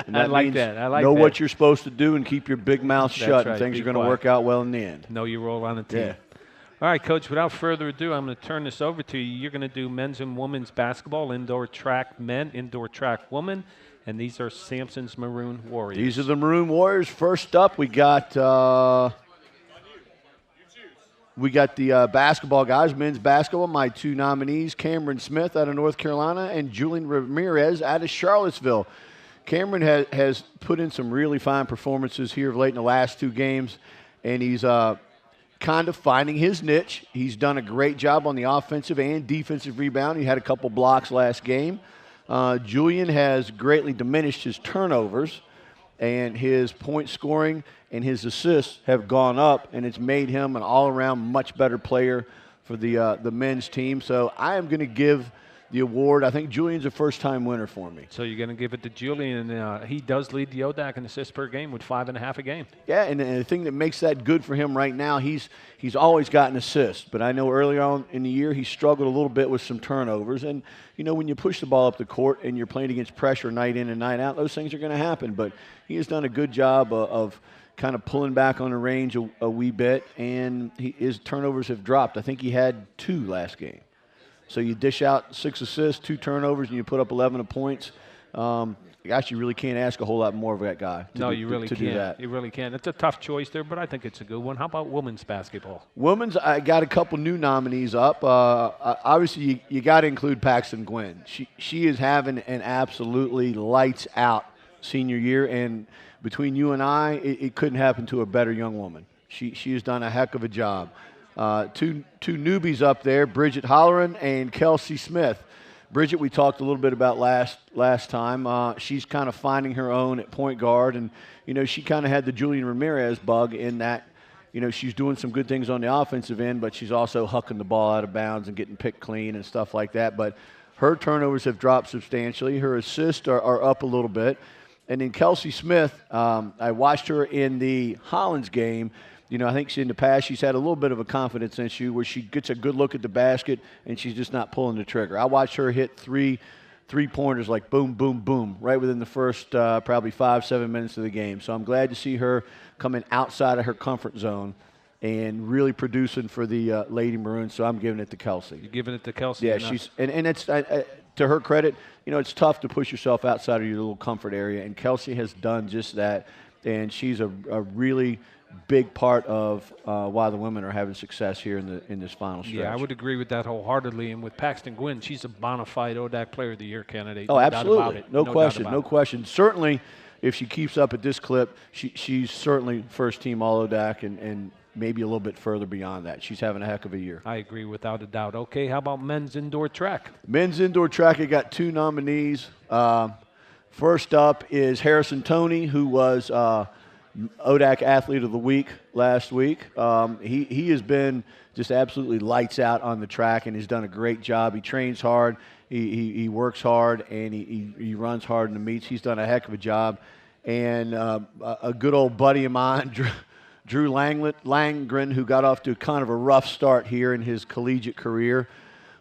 S24: And
S3: I like
S24: means
S3: that. I like
S24: know
S3: that.
S24: what you're supposed to do and keep your big mouth shut,
S3: right.
S24: and things
S3: Be
S24: are going to
S3: quiet.
S24: work out well in the end.
S3: Know your role on the team.
S24: Yeah.
S3: All right, Coach, without further ado, I'm going to turn this over to you. You're going to do men's and women's basketball, indoor track men, indoor track women, and these are Sampson's Maroon Warriors.
S24: These are the Maroon Warriors. First up, we got the basketball guys, men's basketball. My two nominees, Cameron Smith out of North Carolina and Julian Ramirez out of Charlottesville. Cameron has put in some really fine performances here of late in the last two games, and he's kind of finding his niche. He's done a great job on the offensive and defensive rebound. He had a couple blocks last game. Julian has greatly diminished his turnovers, and his point scoring and his assists have gone up, and it's made him an all-around much better player for the men's team. So I am going to give the award. I think Julian's a first-time winner for me.
S3: So you're going to give it to Julian. He does lead the ODAC in assists per game with 5.5 a game.
S24: Yeah, and the thing that makes that good for him right now, he's always gotten assists. But I know early on in the year he struggled a little bit with some turnovers. And, you know, when you push the ball up the court and you're playing against pressure night in and night out, those things are going to happen. But he has done a good job of kind of pulling back on the range a wee bit, and his turnovers have dropped. I think he had 2 last game. So you dish out 6 assists, 2 turnovers, and you put up 11 points. Gosh, you really can't ask a whole lot more of that guy
S3: You really
S24: to
S3: can't.
S24: do that.
S3: You really can't. It's a tough choice there, but I think it's a good one. How about women's basketball?
S24: Women's, I got a couple new nominees up. Obviously, you got to include Paxton Gwynn. She is having an absolutely lights out senior year, and between you and I, it couldn't happen to a better young woman. She has done a heck of a job. Two newbies up there, Bridget Holleran and Kelsey Smith. Bridget, we talked a little bit about last time. She's kind of finding her own at point guard, and, you know, she kind of had the Julian Ramirez bug in that, you know, she's doing some good things on the offensive end, but she's also hucking the ball out of bounds and getting picked clean and stuff like that. But her turnovers have dropped substantially. Her assists are up a little bit. And then Kelsey Smith, I watched her in the Hollins game. You know, I think in the past she's had a little bit of a confidence issue where she gets a good look at the basket and she's just not pulling the trigger. I watched her hit three-pointers like boom, boom, boom, right within the first probably 5-7 minutes of the game. So I'm glad to see her coming outside of her comfort zone and really producing for the Lady Maroons. So I'm giving it to Kelsey.
S3: You're giving it to Kelsey?
S24: Yeah, she's and it's to her credit, you know, it's tough to push yourself outside of your little comfort area, and Kelsey has done just that, and she's a really big part of why the women are having success here in this final stretch.
S3: Yeah, I would agree with that wholeheartedly. And with Paxton Gwynn, she's a bona fide ODAC Player of the Year candidate.
S24: Oh,
S3: no
S24: absolutely.
S3: doubt about it.
S24: No question.
S3: Doubt
S24: No
S3: about
S24: question. Certainly, if she keeps up at this clip, she's certainly first team All ODAC and maybe a little bit further beyond that. She's having a heck of a year.
S3: I agree without a doubt. Okay, how about men's indoor track?
S24: Men's indoor track, I got 2 nominees. First up is Harrison Toney, who was ODAC Athlete of the Week last week. He has been just absolutely lights out on the track and has done a great job. He trains hard, he works hard, and he runs hard in the meets. He's done a heck of a job. And a good old buddy of mine, Drew Langren, who got off to kind of a rough start here in his collegiate career.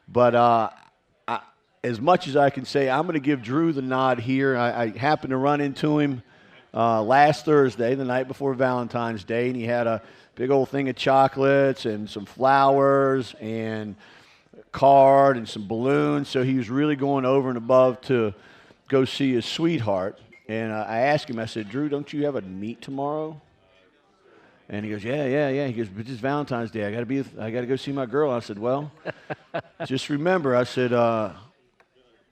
S24: But as much as I can say, I'm going to give Drew the nod here. I happened to run into him last Thursday, the night before Valentine's Day, and he had a big old thing of chocolates and some flowers and a card and some balloons. So he was really going over and above to go see his sweetheart. And I asked him, I said, Drew, don't you have a meet tomorrow? And he goes, yeah. He goes, but it's Valentine's Day. I got to go see my girl. I said, well, just remember, I said,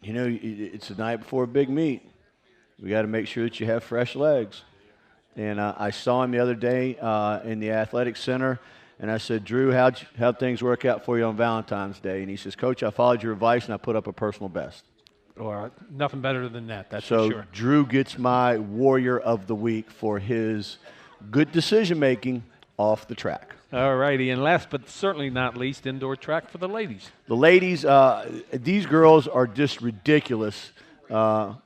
S24: you know, it's the night before a big meet. We got to make sure that you have fresh legs. And I saw him the other day in the athletic center, and I said, Drew, how'd things work out for you on Valentine's Day? And he says, Coach, I followed your advice, and I put up a personal best.
S3: Or nothing better than that, that's
S24: so
S3: for sure.
S24: Drew gets my Warrior of the Week for his good decision-making off the track.
S3: All righty, and last but certainly not least, indoor track for the ladies.
S24: The ladies, these girls are just ridiculous. For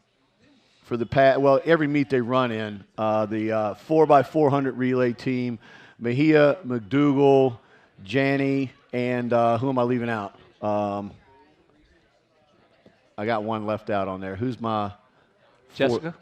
S24: the every meet they run in, the 4x400 relay team, Mejia, McDougal, Janney, and who am I leaving out? I got one left out on there. Who's my
S3: Jessica?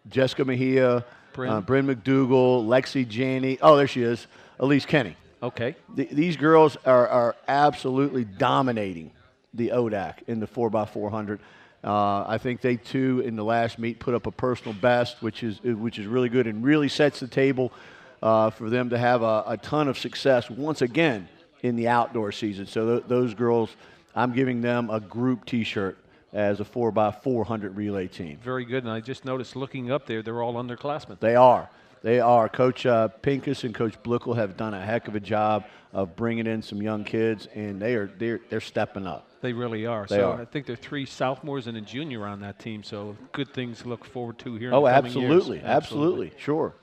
S24: Jessica Mejia,
S3: Bryn.
S24: Bryn McDougal, Lexi Janney. Oh, there she is. Elise Kenny.
S3: Okay.
S24: These girls are absolutely dominating the ODAC in the 4x400. I think they too in the last meet put up a personal best, which is really good and really sets the table for them to have a ton of success once again in the outdoor season. So those girls, I'm giving them a group T-shirt as a 4x400 relay team.
S3: Very good, and I just noticed looking up there, they're all underclassmen.
S24: They are. They are. Coach Pincus and Coach Blickel have done a heck of a job of bringing in some young kids, and they're stepping up.
S3: They really are.
S24: They are.
S3: I think there are 3 sophomores and a junior on that team, so good things to look forward to here in
S24: Oh,
S3: the coming
S24: absolutely.
S3: years.
S24: Absolutely. Sure.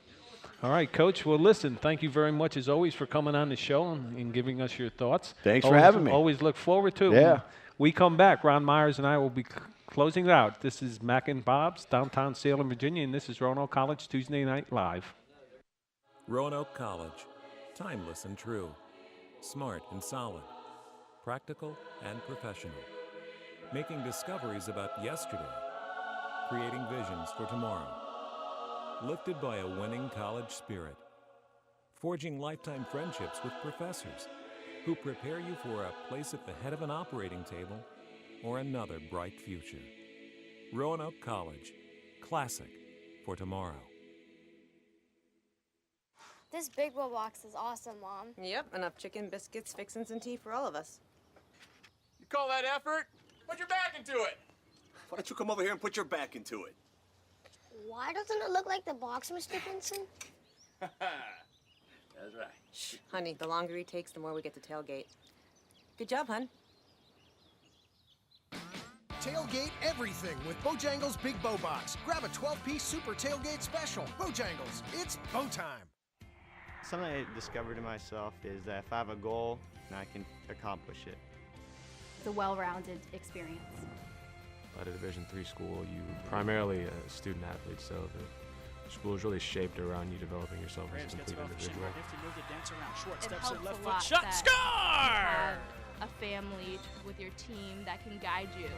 S3: All right, Coach. Well, listen, thank you very much, as always, for coming on the show and giving us your thoughts.
S24: Thanks for having me.
S3: Always look forward to it.
S24: Yeah.
S3: When we come back, Ron Myers and I will be closing it out. This is Mac and Bob's, downtown Salem, Virginia, and this is Roanoke College Tuesday Night Live.
S13: Roanoke College, timeless and true, smart and solid, practical and professional, making discoveries about yesterday, creating visions for tomorrow, lifted by a winning college spirit, forging lifetime friendships with professors who prepare you for a place at the head of an operating table or another bright future. Roanoke College, classic for tomorrow.
S2: This Big Bowl box is awesome, Mom.
S19: Yep, enough chicken, biscuits, fixins, and tea for all of us.
S20: You call that effort? Put your back into it.
S21: Why don't you come over here and put your back into it?
S2: Why doesn't it look like the box, Mr. Pinson?
S21: That's right.
S19: Shh, honey, the longer he takes, the more we get to tailgate. Good job, hun.
S25: Tailgate everything with Bojangles Big Bow Box. Grab a 12-piece super tailgate special. Bojangles, it's bow time.
S5: Something I discovered in myself is that if I have a goal, then I can accomplish it.
S12: It's a well-rounded experience.
S11: At a Division III school, you primarily a student athlete, so the school is really shaped around you developing yourself as a complete individual.
S12: It helps a lot
S6: shot,
S12: that
S6: score!
S12: you have a family with your team that can guide you.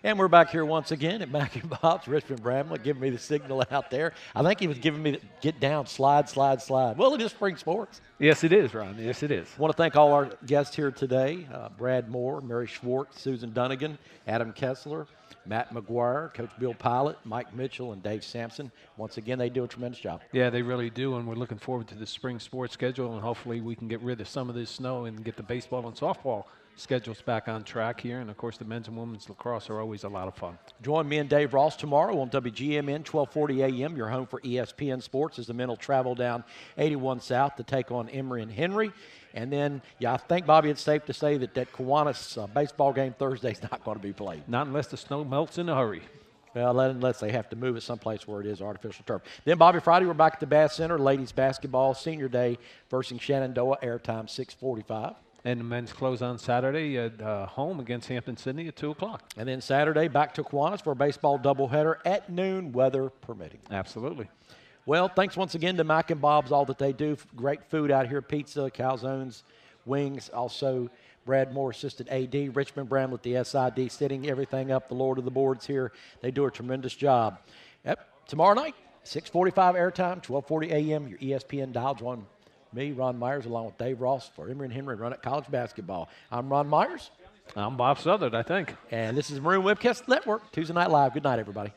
S1: And we're back here once again at Mac and Bob's. Richmond Bramlett giving me the signal out there. I think he was giving me the get down, slide, slide, slide. Well, it is spring sports.
S3: Yes, it is, Ron. Yes, it is.
S1: I want to thank all our guests here today, Brad Moore, Mary Schwartz, Susan Dunnigan, Adam Kessler, Matt McGuire, Coach Bill Pilot, Mike Mitchell, and Dave Sampson. Once again, they do a tremendous job.
S3: Yeah, they really do, and we're looking forward to the spring sports schedule, and hopefully we can get rid of some of this snow and get the baseball and softball schedules back on track here. And, of course, the men's and women's lacrosse are always a lot of fun.
S1: Join me and Dave Ross tomorrow on WGMN 1240 a.m., your home for ESPN Sports, as the men will travel down 81 South to take on Emory and Henry. And then, I think, Bobby, it's safe to say that Kiwanis baseball game Thursday is not going to be played.
S3: Not unless the snow melts in a hurry.
S1: Well, unless they have to move it someplace where it is artificial turf. Then, Bobby, Friday, we're back at the Bass Center, ladies basketball, senior day versus Shenandoah, airtime 6:45.
S3: And the men's close on Saturday at home against Hampton-Sydney at 2 o'clock.
S1: And then Saturday, back to Kiwanis for a baseball doubleheader at noon, weather permitting.
S3: Absolutely.
S1: Well, thanks once again to Mac and Bob's, all that they do. Great food out here, pizza, calzones, wings. Also, Brad Moore, assistant AD, Richmond Bramlett, the SID, setting everything up, the Lord of the Boards here. They do a tremendous job. Yep, tomorrow night, 6:45 airtime, 12:40 a.m., your ESPN dial. Join me, Ron Myers, along with Dave Ross for Emory and Henry Run at College Basketball. I'm Ron Myers.
S3: I'm Bob Southard, I think.
S1: And this is Maroon Webcast Network, Tuesday Night Live. Good night, everybody.